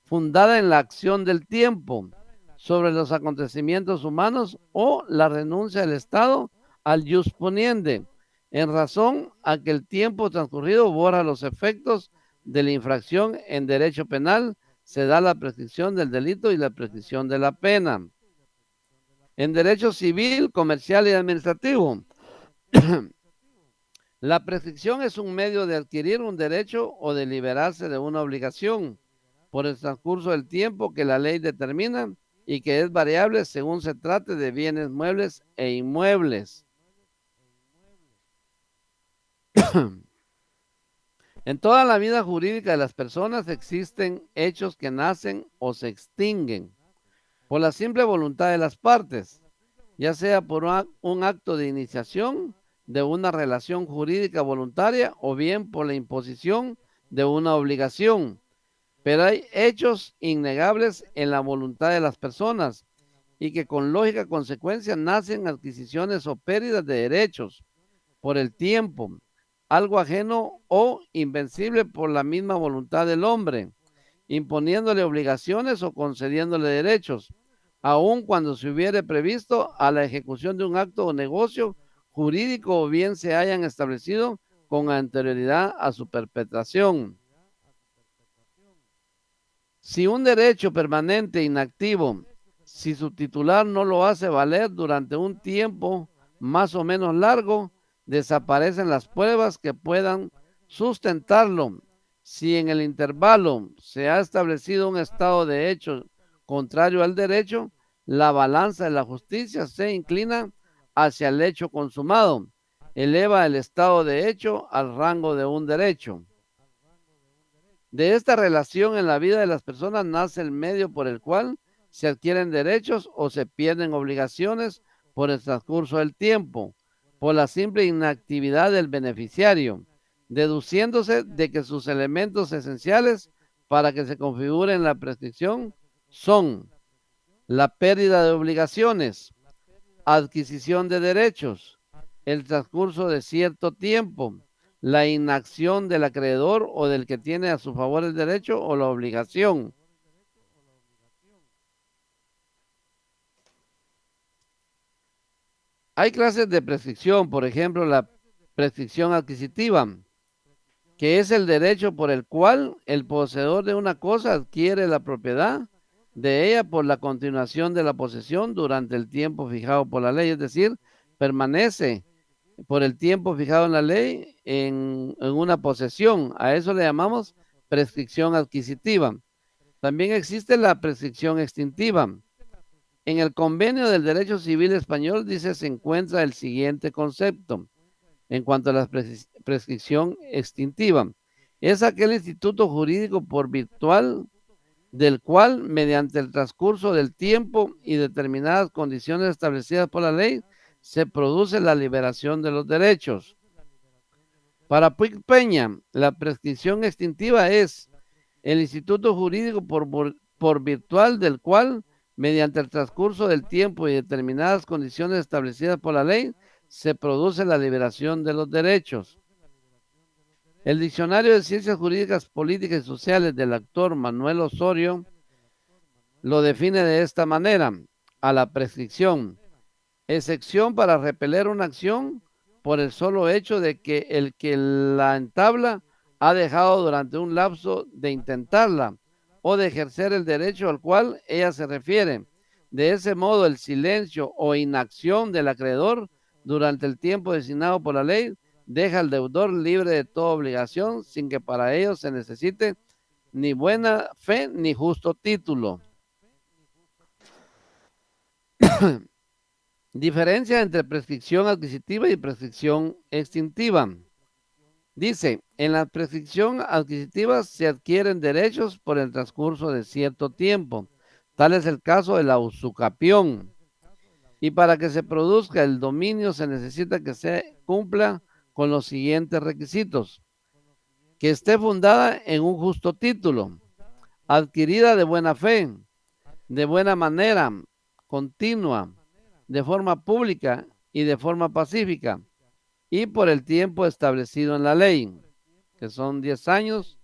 fundada en la acción del tiempo sobre los acontecimientos humanos o la renuncia del Estado al jus poniende, en razón a que el tiempo transcurrido borra los efectos de la infracción en derecho penal, se da la prescripción del delito y la prescripción de la pena. En derecho civil, comercial y administrativo, la prescripción es un medio de adquirir un derecho o de liberarse de una obligación por el transcurso del tiempo que la ley determina y que es variable según se trate de bienes muebles e inmuebles. En toda la vida jurídica de las personas existen hechos que nacen o se extinguen por la simple voluntad de las partes, ya sea por un acto de iniciación de una relación jurídica voluntaria o bien por la imposición de una obligación. Pero hay hechos innegables en la voluntad de las personas y que con lógica consecuencia nacen adquisiciones o pérdidas de derechos por el tiempo, algo ajeno o invencible por la misma voluntad del hombre, imponiéndole obligaciones o concediéndole derechos, aun cuando se hubiere previsto a la ejecución de un acto o negocio jurídico o bien se hayan establecido con anterioridad a su perpetración. Si un derecho permanente inactivo, si su titular no lo hace valer durante un tiempo más o menos largo, desaparecen las pruebas que puedan sustentarlo. Si en el intervalo se ha establecido un estado de hecho contrario al derecho, la balanza de la justicia se inclina hacia el hecho consumado, eleva el estado de hecho al rango de un derecho. De esta relación en la vida de las personas nace el medio por el cual se adquieren derechos o se pierden obligaciones por el transcurso del tiempo, por la simple inactividad del beneficiario, deduciéndose de que sus elementos esenciales para que se configure en la prescripción son la pérdida de obligaciones, adquisición de derechos, el transcurso de cierto tiempo, la inacción del acreedor o del que tiene a su favor el derecho o la obligación. Hay clases de prescripción, por ejemplo, la prescripción adquisitiva, que es el derecho por el cual el poseedor de una cosa adquiere la propiedad de ella por la continuación de la posesión durante el tiempo fijado por la ley, es decir, permanece por el tiempo fijado en la ley en una posesión. A eso le llamamos prescripción adquisitiva. También existe la prescripción extintiva. En el convenio del derecho civil español dice se encuentra el siguiente concepto en cuanto a la prescripción extintiva. Es aquel instituto jurídico por virtual del cual, mediante el transcurso del tiempo y determinadas condiciones establecidas por la ley, se produce la liberación de los derechos. Para Puig Peña, la prescripción extintiva es el instituto jurídico por virtual del cual, mediante el transcurso del tiempo y determinadas condiciones establecidas por la ley, se produce la liberación de los derechos. El Diccionario de Ciencias Jurídicas, Políticas y Sociales del actor Manuel Osorio lo define de esta manera: a la prescripción, excepción para repeler una acción por el solo hecho de que el que la entabla ha dejado durante un lapso de intentarla o de ejercer el derecho al cual ella se refiere. De ese modo, el silencio o inacción del acreedor durante el tiempo designado por la ley deja al deudor libre de toda obligación sin que para ello se necesite ni buena fe ni justo título. Diferencia entre prescripción adquisitiva y prescripción extintiva. Dice, en la prescripción adquisitiva se adquieren derechos por el transcurso de cierto tiempo. Tal es el caso de la usucapión. Y para que se produzca el dominio se necesita que se cumpla con los siguientes requisitos: que esté fundada en un justo título, adquirida de buena fe, de buena manera, continua, de forma pública y de forma pacífica, y por el tiempo establecido en la ley, que son 10 años,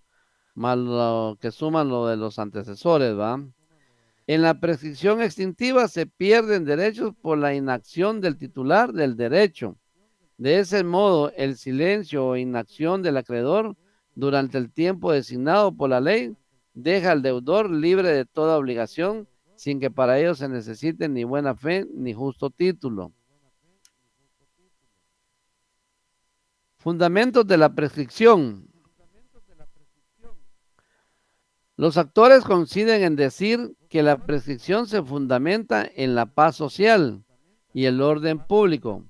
más lo que suman lo de los antecesores, ¿va? En la prescripción extintiva se pierden derechos por la inacción del titular del derecho. De ese modo, el silencio o inacción del acreedor durante el tiempo designado por la ley deja al deudor libre de toda obligación sin que para ello se necesite ni buena fe ni justo título. Fundamentos de la prescripción. Los actores coinciden en decir que la prescripción se fundamenta en la paz social y el orden público.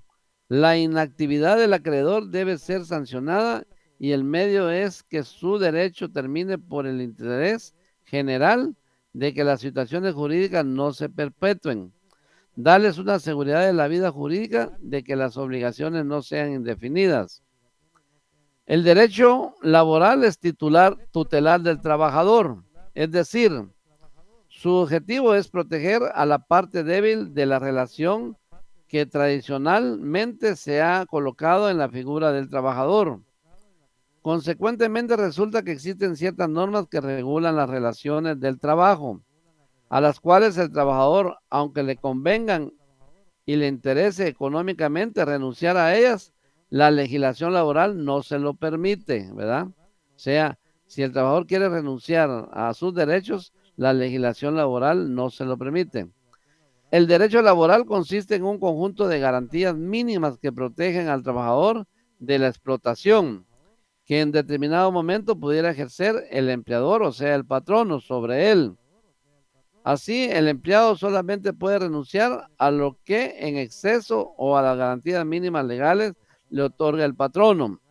La inactividad del acreedor debe ser sancionada y el medio es que su derecho termine por el interés general de que las situaciones jurídicas no se perpetúen. Darles una seguridad de la vida jurídica de que las obligaciones no sean indefinidas. El derecho laboral es tutelar del trabajador, es decir, su objetivo es proteger a la parte débil de la relación que tradicionalmente se ha colocado en la figura del trabajador. Consecuentemente, resulta que existen ciertas normas que regulan las relaciones del trabajo, a las cuales el trabajador, aunque le convengan y le interese económicamente renunciar a ellas, la legislación laboral no se lo permite, ¿verdad? O sea, si el trabajador quiere renunciar a sus derechos, la legislación laboral no se lo permite. El derecho laboral consiste en un conjunto de garantías mínimas que protegen al trabajador de la explotación que en determinado momento pudiera ejercer el empleador, o sea, el patrono, sobre él. Así, el empleado solamente puede renunciar a lo que en exceso o a las garantías mínimas legales le otorga el patrono.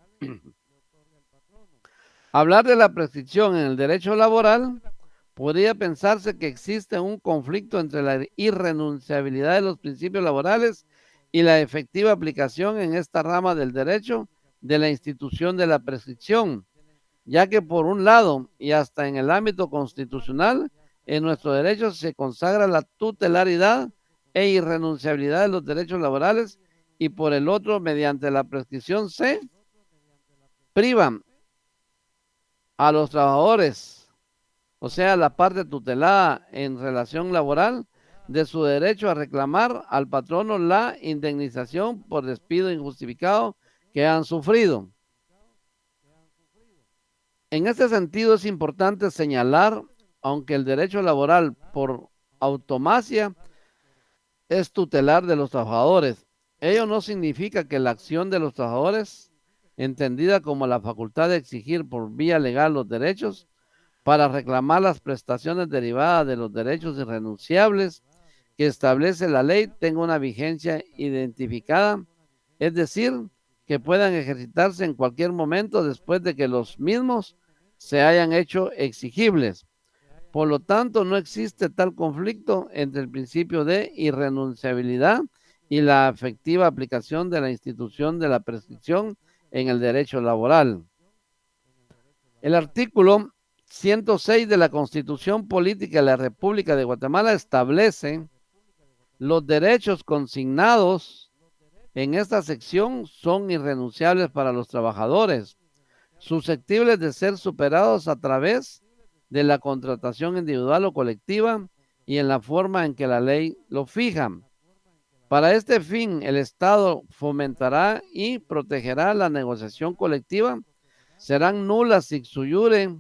Hablar de la prescripción en el derecho laboral podría pensarse que existe un conflicto entre la irrenunciabilidad de los principios laborales y la efectiva aplicación en esta rama del derecho de la institución de la prescripción, ya que por un lado y hasta en el ámbito constitucional, en nuestro derecho se consagra la tutelaridad e irrenunciabilidad de los derechos laborales y por el otro, mediante la prescripción se privan a los trabajadores, o sea, la parte tutelada en relación laboral, de su derecho a reclamar al patrono la indemnización por despido injustificado que han sufrido. En este sentido es importante señalar, aunque el derecho laboral por automacia es tutelar de los trabajadores, ello no significa que la acción de los trabajadores, entendida como la facultad de exigir por vía legal los derechos para reclamar las prestaciones derivadas de los derechos irrenunciables que establece la ley, tenga una vigencia identificada, es decir, que puedan ejercitarse en cualquier momento después de que los mismos se hayan hecho exigibles. Por lo tanto, no existe tal conflicto entre el principio de irrenunciabilidad y la efectiva aplicación de la institución de la prescripción en el derecho laboral. El artículo 106 de la Constitución Política de la República de Guatemala establece los derechos consignados en esta sección son irrenunciables para los trabajadores, susceptibles de ser superados a través de la contratación individual o colectiva y en la forma en que la ley lo fija. Para este fin, el Estado fomentará y protegerá la negociación colectiva, serán nulas sic iure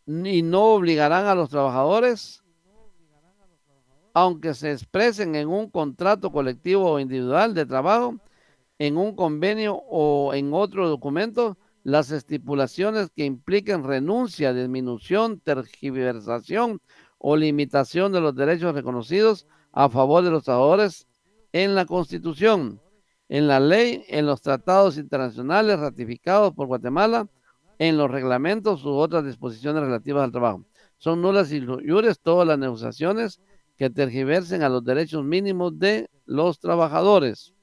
y no obligarán a los trabajadores, aunque se expresen en un contrato colectivo o individual de trabajo, en un convenio o en otro documento, las estipulaciones que impliquen renuncia, disminución, tergiversación o limitación de los derechos reconocidos a favor de los trabajadores en la Constitución, en la ley, en los tratados internacionales ratificados por Guatemala, en los reglamentos u otras disposiciones relativas al trabajo. Son nulas y iures todas las negociaciones que tergiversen a los derechos mínimos de los trabajadores.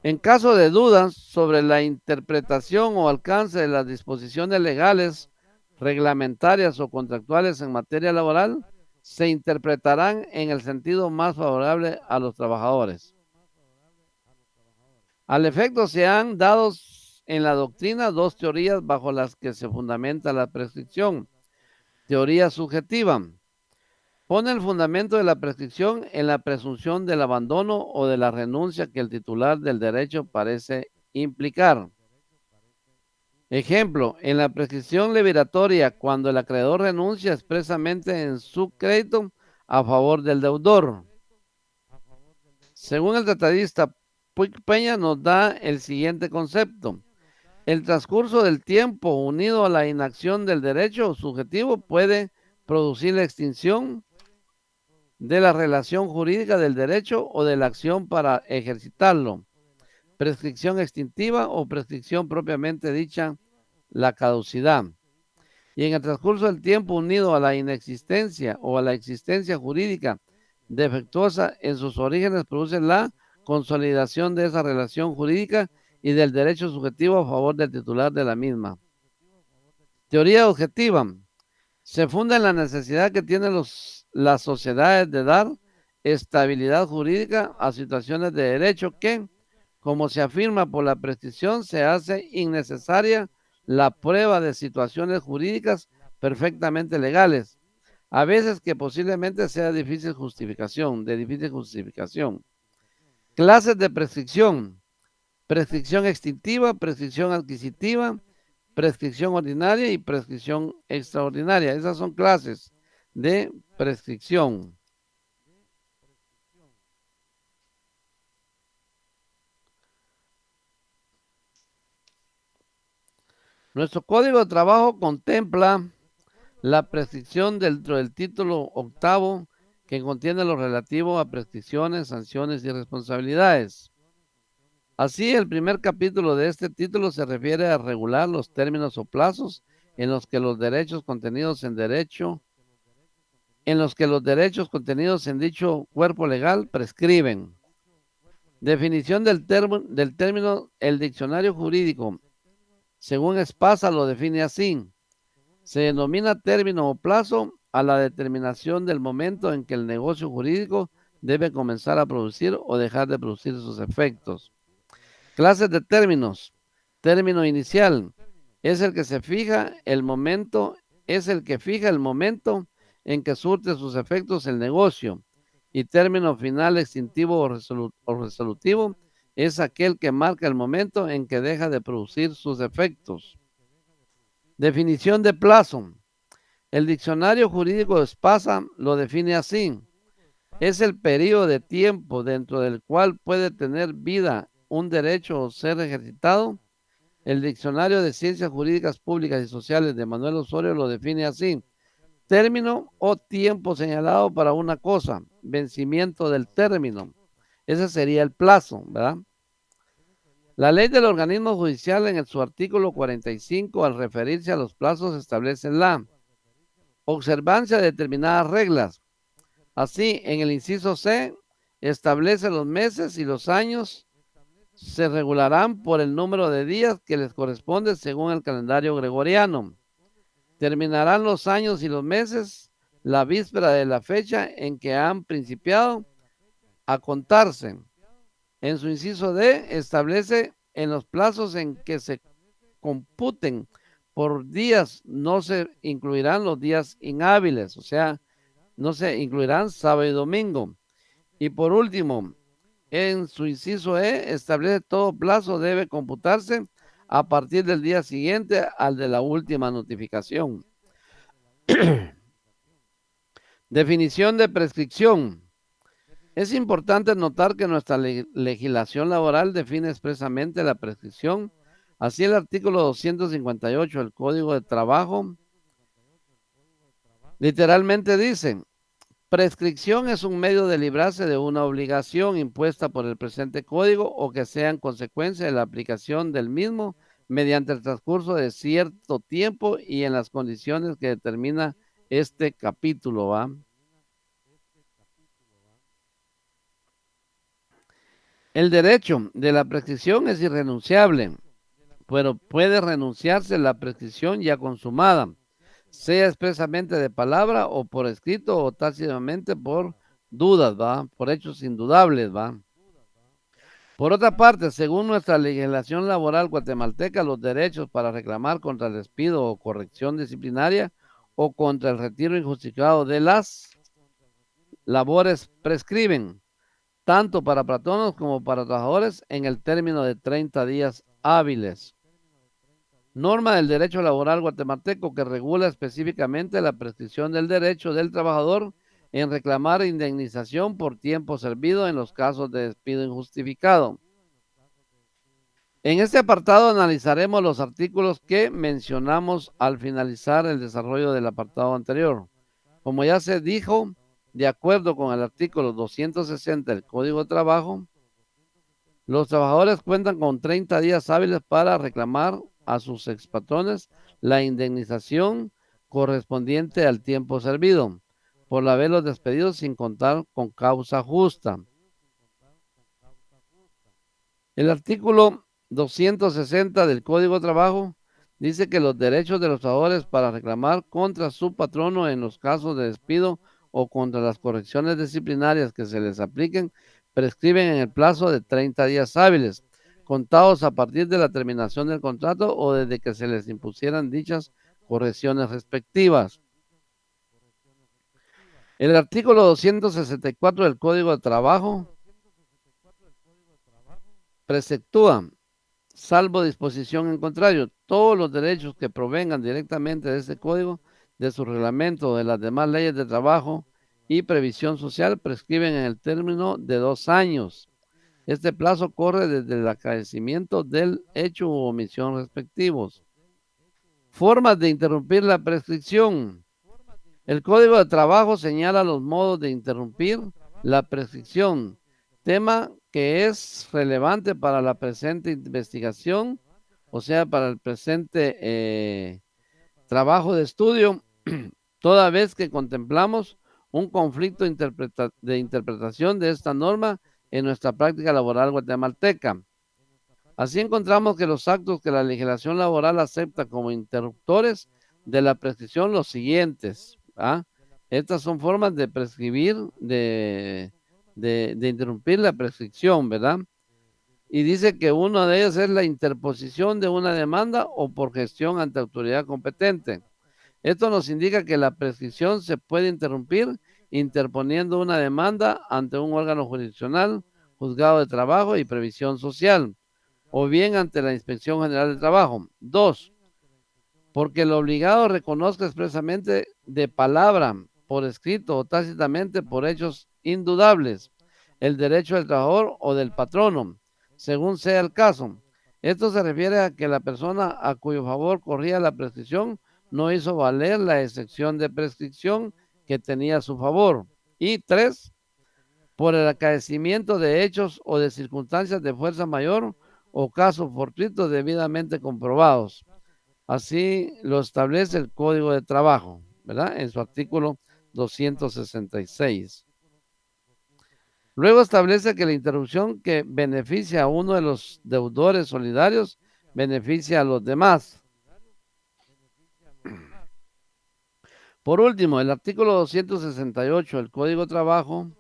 En caso de dudas sobre la interpretación o alcance de las disposiciones legales, reglamentarias o contractuales en materia laboral, se interpretarán en el sentido más favorable a los trabajadores. Al efecto, se han dado en la doctrina dos teorías bajo las que se fundamenta la prescripción. Teoría subjetiva. Pone el fundamento de la prescripción en la presunción del abandono o de la renuncia que el titular del derecho parece implicar. Ejemplo, en la prescripción liberatoria, cuando el acreedor renuncia expresamente en su crédito a favor del deudor. Según el tratadista Puig Peña, nos da el siguiente concepto. El transcurso del tiempo unido a la inacción del derecho subjetivo puede producir la extinción de la relación jurídica del derecho o de la acción para ejercitarlo. Prescripción extintiva o prescripción propiamente dicha, la caducidad. Y en el transcurso del tiempo unido a la inexistencia o a la existencia jurídica defectuosa en sus orígenes produce la consolidación de esa relación jurídica y del derecho subjetivo a favor del titular de la misma. Teoría objetiva. Se funda en la necesidad que tienen las sociedades de dar estabilidad jurídica a situaciones de derecho que, Como se afirma por la prescripción, se hace innecesaria la prueba de situaciones jurídicas perfectamente legales, a veces que posiblemente sea de difícil justificación. Clases de prescripción: prescripción extintiva, prescripción adquisitiva, prescripción ordinaria y prescripción extraordinaria. Esas son clases de prescripción. Nuestro Código de Trabajo contempla la prescripción dentro del título octavo, que contiene lo relativo a prescripciones, sanciones y responsabilidades. Así, el primer capítulo de este título se refiere a regular los términos o plazos en los que los derechos contenidos en dicho cuerpo legal prescriben. Definición del término: el diccionario jurídico, según Espasa, lo define así: se denomina término o plazo a la determinación del momento en que el negocio jurídico debe comenzar a producir o dejar de producir sus efectos. Clases de términos: término inicial es el que fija el momento en que surte sus efectos el negocio, y término final, extintivo o resolutivo, es aquel que marca el momento en que deja de producir sus efectos. Definición de plazo: el diccionario jurídico de Espasa lo define así: es el periodo de tiempo dentro del cual puede tener vida un derecho o ser ejercitado. El Diccionario de Ciencias Jurídicas Públicas y Sociales de Manuel Osorio lo define así: término o tiempo señalado para una cosa, vencimiento del término. Ese sería el plazo, ¿verdad? La ley del organismo judicial, en su artículo 45, al referirse a los plazos, establece la observancia de determinadas reglas. Así, en el inciso C, establece los meses y los años se regularán por el número de días que les corresponde según el calendario gregoriano. Terminarán los años y los meses la víspera de la fecha en que han principiado a contarse. En su inciso D, establece en los plazos en que se computen por días, no se incluirán los días inhábiles, o sea, no se incluirán sábado y domingo. Y por último, en su inciso E, establece todo plazo debe computarse a partir del día siguiente al de la última notificación. Definición de prescripción. Es importante notar que nuestra legislación laboral define expresamente la prescripción. Así, el artículo 258 del Código de Trabajo literalmente dice: prescripción es un medio de librarse de una obligación impuesta por el presente código o que sea en consecuencia de la aplicación del mismo mediante el transcurso de cierto tiempo y en las condiciones que determina este capítulo, ¿va? El derecho de la prescripción es irrenunciable, pero puede renunciarse la prescripción ya consumada, sea expresamente de palabra o por escrito o tácitamente por dudas, ¿va? Por hechos indudables, ¿va? Por otra parte, según nuestra legislación laboral guatemalteca, los derechos para reclamar contra el despido o corrección disciplinaria o contra el retiro injustificado de las labores prescriben, tanto para patronos como para trabajadores, en el término de 30 días hábiles. Norma del derecho laboral guatemalteco que regula específicamente la prescripción del derecho del trabajador en reclamar indemnización por tiempo servido en los casos de despido injustificado. En este apartado analizaremos los artículos que mencionamos al finalizar el desarrollo del apartado anterior. Como ya se dijo, de acuerdo con el artículo 260 del Código de Trabajo, los trabajadores cuentan con 30 días hábiles para reclamar a sus expatrones la indemnización correspondiente al tiempo servido por haberlos despedido sin contar con causa justa. El artículo 260 del Código de Trabajo dice que los derechos de los trabajadores para reclamar contra su patrono en los casos de despido o contra las correcciones disciplinarias que se les apliquen prescriben en el plazo de 30 días hábiles. contados a partir de la terminación del contrato o desde que se les impusieran dichas correcciones respectivas. El artículo 264 del Código de Trabajo preceptúa, salvo disposición en contrario, todos los derechos que provengan directamente de este código, de su reglamento o de las demás leyes de trabajo y previsión social prescriben en el término de 2 años. Este plazo corre desde el acaecimiento del hecho u omisión respectivos. Formas de interrumpir la prescripción. El Código de Trabajo señala los modos de interrumpir la prescripción, tema que es relevante para la presente investigación, o sea, para el presente trabajo de estudio, toda vez que contemplamos un conflicto de interpretación de esta norma en nuestra práctica laboral guatemalteca. Así encontramos que los actos que la legislación laboral acepta como interruptores de la prescripción los siguientes. Estas son formas de prescribir, de interrumpir la prescripción, ¿verdad? Y dice que una de ellas es la interposición de una demanda o por gestión ante autoridad competente. Esto nos indica que la prescripción se puede interrumpir interponiendo una demanda ante un órgano jurisdiccional, juzgado de trabajo y previsión social, o bien ante la Inspección General del Trabajo. 2. Porque el obligado reconozca expresamente de palabra, por escrito o tácitamente por hechos indudables, el derecho del trabajador o del patrono, según sea el caso. Esto se refiere a que la persona a cuyo favor corría la prescripción no hizo valer la excepción de prescripción que tenía a su favor. Y 3. Por el acaecimiento de hechos o de circunstancias de fuerza mayor o casos fortuitos debidamente comprobados. Así lo establece el Código de Trabajo, ¿verdad? En su artículo 266. Luego establece que la interrupción que beneficia a uno de los deudores solidarios beneficia a los demás. Por último, el artículo 268 del Código de Trabajo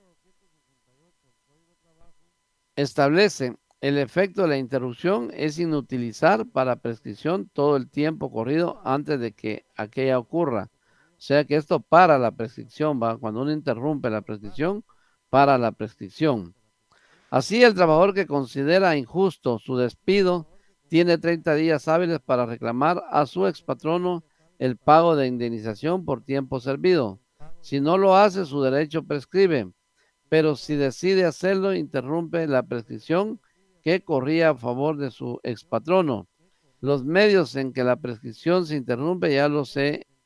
establece el efecto de la interrupción es inutilizar para prescripción todo el tiempo corrido antes de que aquella ocurra. O sea que esto para la prescripción, ¿va? Cuando uno interrumpe la prescripción, para la prescripción. Así, el trabajador que considera injusto su despido tiene 30 días hábiles para reclamar a su expatrono el pago de indemnización por tiempo servido. Si no lo hace, su derecho prescribe, pero si decide hacerlo, interrumpe la prescripción que corría a favor de su expatrono. Los medios en que la prescripción se interrumpe ya los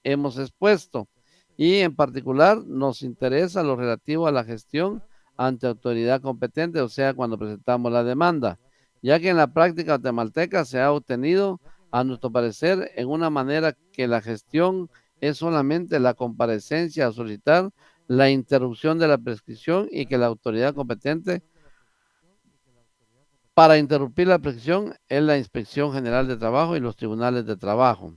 hemos expuesto y en particular nos interesa lo relativo a la gestión ante autoridad competente, o sea, cuando presentamos la demanda, ya que en la práctica guatemalteca se ha obtenido, a nuestro parecer, en una manera que la gestión es solamente la comparecencia a solicitar la interrupción de la prescripción y que la autoridad competente para interrumpir la prescripción es la Inspección General de Trabajo y los tribunales de trabajo.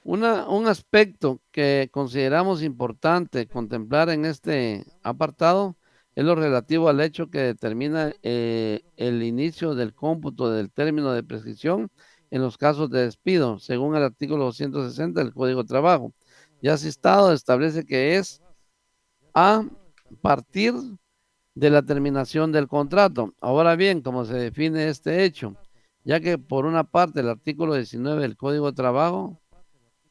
Un aspecto que consideramos importante contemplar en este apartado es lo relativo al hecho que determina el inicio del cómputo del término de prescripción en los casos de despido, según el artículo 260 del Código de Trabajo. Ya citado, establece que es a partir de la terminación del contrato. Ahora bien, ¿cómo se define este hecho? Ya que por una parte el artículo 19 del Código de Trabajo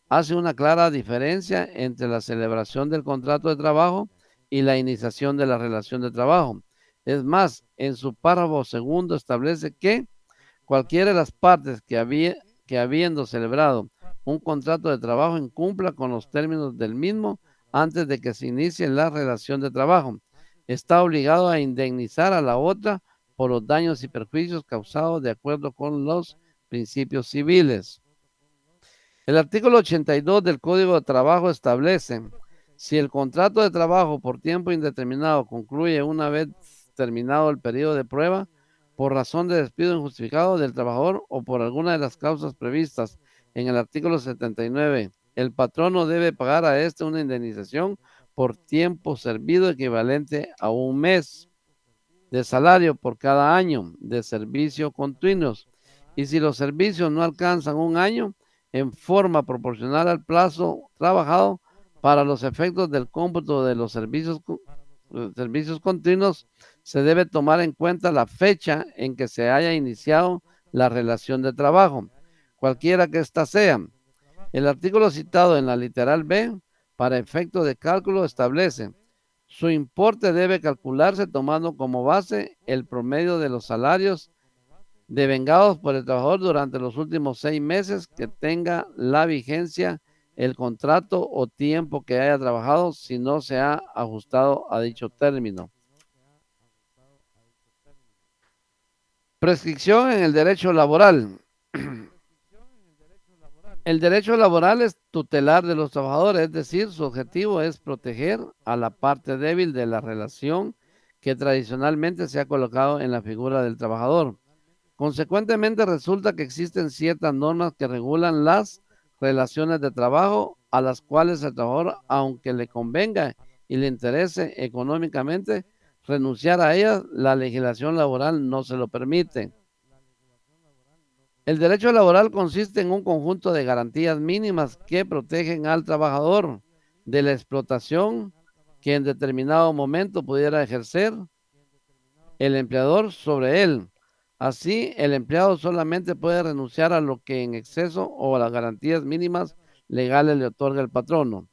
hace una clara diferencia entre la celebración del contrato de trabajo y la iniciación de la relación de trabajo. Es más, en su párrafo segundo establece que cualquiera de las partes que habiendo celebrado un contrato de trabajo incumpla con los términos del mismo antes de que se inicie la relación de trabajo, está obligado a indemnizar a la otra por los daños y perjuicios causados de acuerdo con los principios civiles. El artículo 82 del Código de Trabajo establece: si el contrato de trabajo por tiempo indeterminado concluye una vez terminado el periodo de prueba por razón de despido injustificado del trabajador o por alguna de las causas previstas en el artículo 79, el patrono debe pagar a este una indemnización por tiempo servido equivalente a un mes de salario por cada año de servicio continuos. Y si los servicios no alcanzan un año, en forma proporcional al plazo trabajado para los efectos del cómputo de los servicios continuos, se debe tomar en cuenta la fecha en que se haya iniciado la relación de trabajo, cualquiera que ésta sea. El artículo citado en la literal B, para efecto de cálculo, establece: su importe debe calcularse tomando como base el promedio de los salarios devengados por el trabajador durante los últimos 6 meses que tenga la vigencia el contrato o tiempo que haya trabajado, si no se ha ajustado a dicho término. Prescripción en el derecho laboral. El derecho laboral es tutelar de los trabajadores, es decir, su objetivo es proteger a la parte débil de la relación que tradicionalmente se ha colocado en la figura del trabajador. Consecuentemente, resulta que existen ciertas normas que regulan las relaciones de trabajo a las cuales el trabajador, aunque le convenga y le interese económicamente renunciar a ellas, la legislación laboral no se lo permite. El derecho laboral consiste en un conjunto de garantías mínimas que protegen al trabajador de la explotación que en determinado momento pudiera ejercer el empleador sobre él. Así, el empleado solamente puede renunciar a lo que en exceso o a las garantías mínimas legales le otorga el patrono.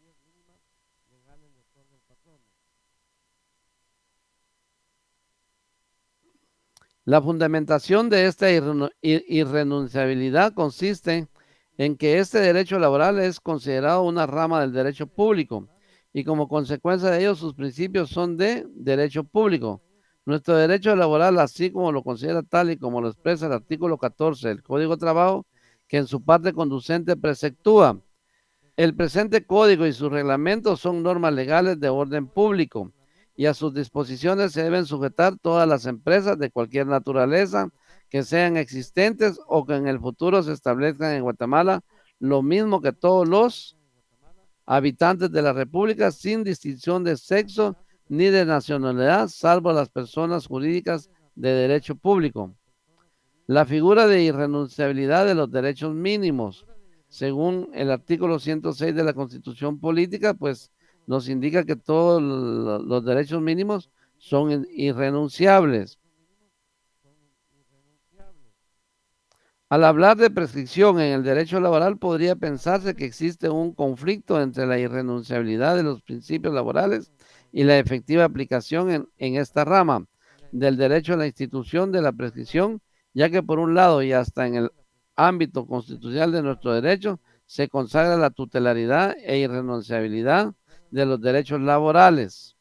La fundamentación de esta irrenunciabilidad consiste en que este derecho laboral es considerado una rama del derecho público y como consecuencia de ello sus principios son de derecho público. Nuestro derecho laboral, así como lo considera tal y como lo expresa el artículo 14 del Código de Trabajo, que en su parte conducente preceptúa: el presente código y sus reglamentos son normas legales de orden público y a sus disposiciones se deben sujetar todas las empresas de cualquier naturaleza que sean existentes o que en el futuro se establezcan en Guatemala, lo mismo que todos los habitantes de la República, sin distinción de sexo ni de nacionalidad, salvo las personas jurídicas de derecho público. La figura de irrenunciabilidad de los derechos mínimos, según el artículo 106 de la Constitución Política, pues nos indica que todos los derechos mínimos son irrenunciables. Al hablar de prescripción en el derecho laboral, podría pensarse que existe un conflicto entre la irrenunciabilidad de los principios laborales y la efectiva aplicación en esta rama del derecho a la institución de la prescripción, ya que por un lado y hasta en el ámbito constitucional de nuestro derecho se consagra la tutelaridad e irrenunciabilidad de los derechos laborales.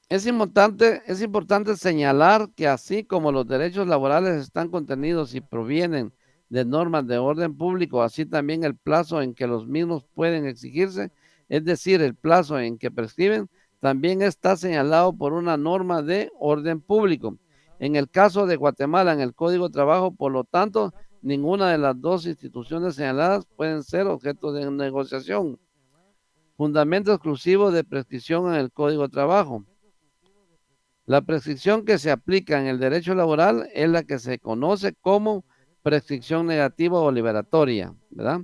Es importante señalar que así como los derechos laborales están contenidos y provienen de normas de orden público, así también el plazo en que los mismos pueden exigirse, es decir, el plazo en que prescriben, también está señalado por una norma de orden público. En el caso de Guatemala, en el Código de Trabajo, por lo tanto, ninguna de las dos instituciones señaladas pueden ser objeto de negociación. Fundamento exclusivo de prescripción en el Código de Trabajo. La prescripción que se aplica en el derecho laboral es la que se conoce como prescripción negativa o liberatoria, ¿verdad?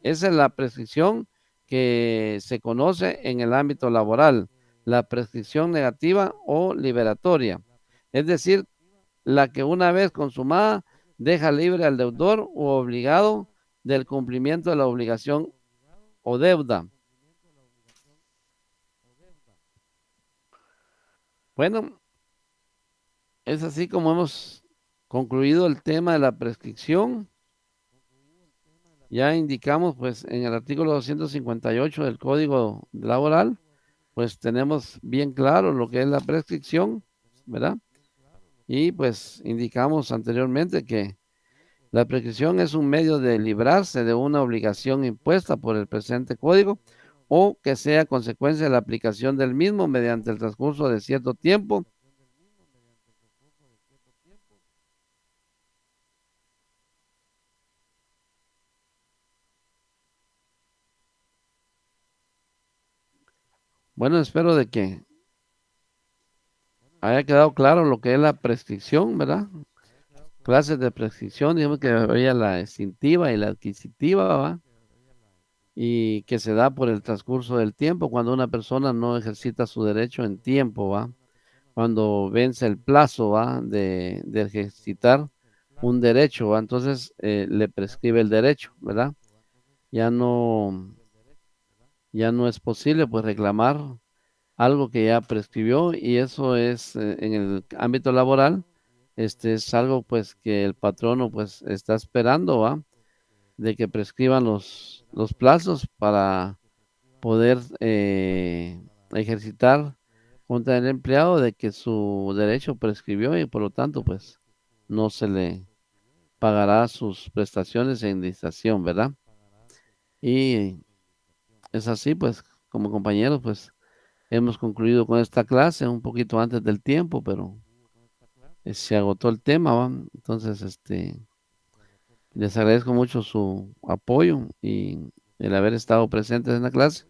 Esa es la prescripción que se conoce en el ámbito laboral, la prescripción negativa o liberatoria. Es decir, la que una vez consumada deja libre al deudor u obligado del cumplimiento de la obligación o deuda. Bueno, es así como hemos concluido el tema de la prescripción. Ya indicamos, pues, en el artículo 258 del Código Laboral, pues tenemos bien claro lo que es la prescripción, ¿verdad? Y pues indicamos anteriormente que la prescripción es un medio de librarse de una obligación impuesta por el presente código o que sea consecuencia de la aplicación del mismo mediante el transcurso de cierto tiempo Bueno, espero de que haya quedado claro lo que es la prescripción, ¿verdad? Clases de prescripción, digamos que había la extintiva y la adquisitiva, ¿va? Y que se da por el transcurso del tiempo cuando una persona no ejercita su derecho en tiempo, ¿va? Cuando vence el plazo, ¿va? De ejercitar un derecho, ¿va? Entonces le prescribe el derecho, ¿verdad? Ya no, ya no es posible pues reclamar algo que ya prescribió y eso es en el ámbito laboral, es algo pues que el patrono pues está esperando, ¿va? De que prescriban los plazos para poder ejercitar contra el empleado de que su derecho prescribió y por lo tanto pues no se le pagará sus prestaciones e indemnización, ¿verdad? Y es así pues como compañeros pues hemos concluido con esta clase un poquito antes del tiempo, pero se agotó el tema, ¿va? Entonces les agradezco mucho su apoyo y el haber estado presentes en la clase.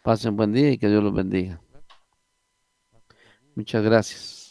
Pasen buen día y que Dios los bendiga. Muchas gracias.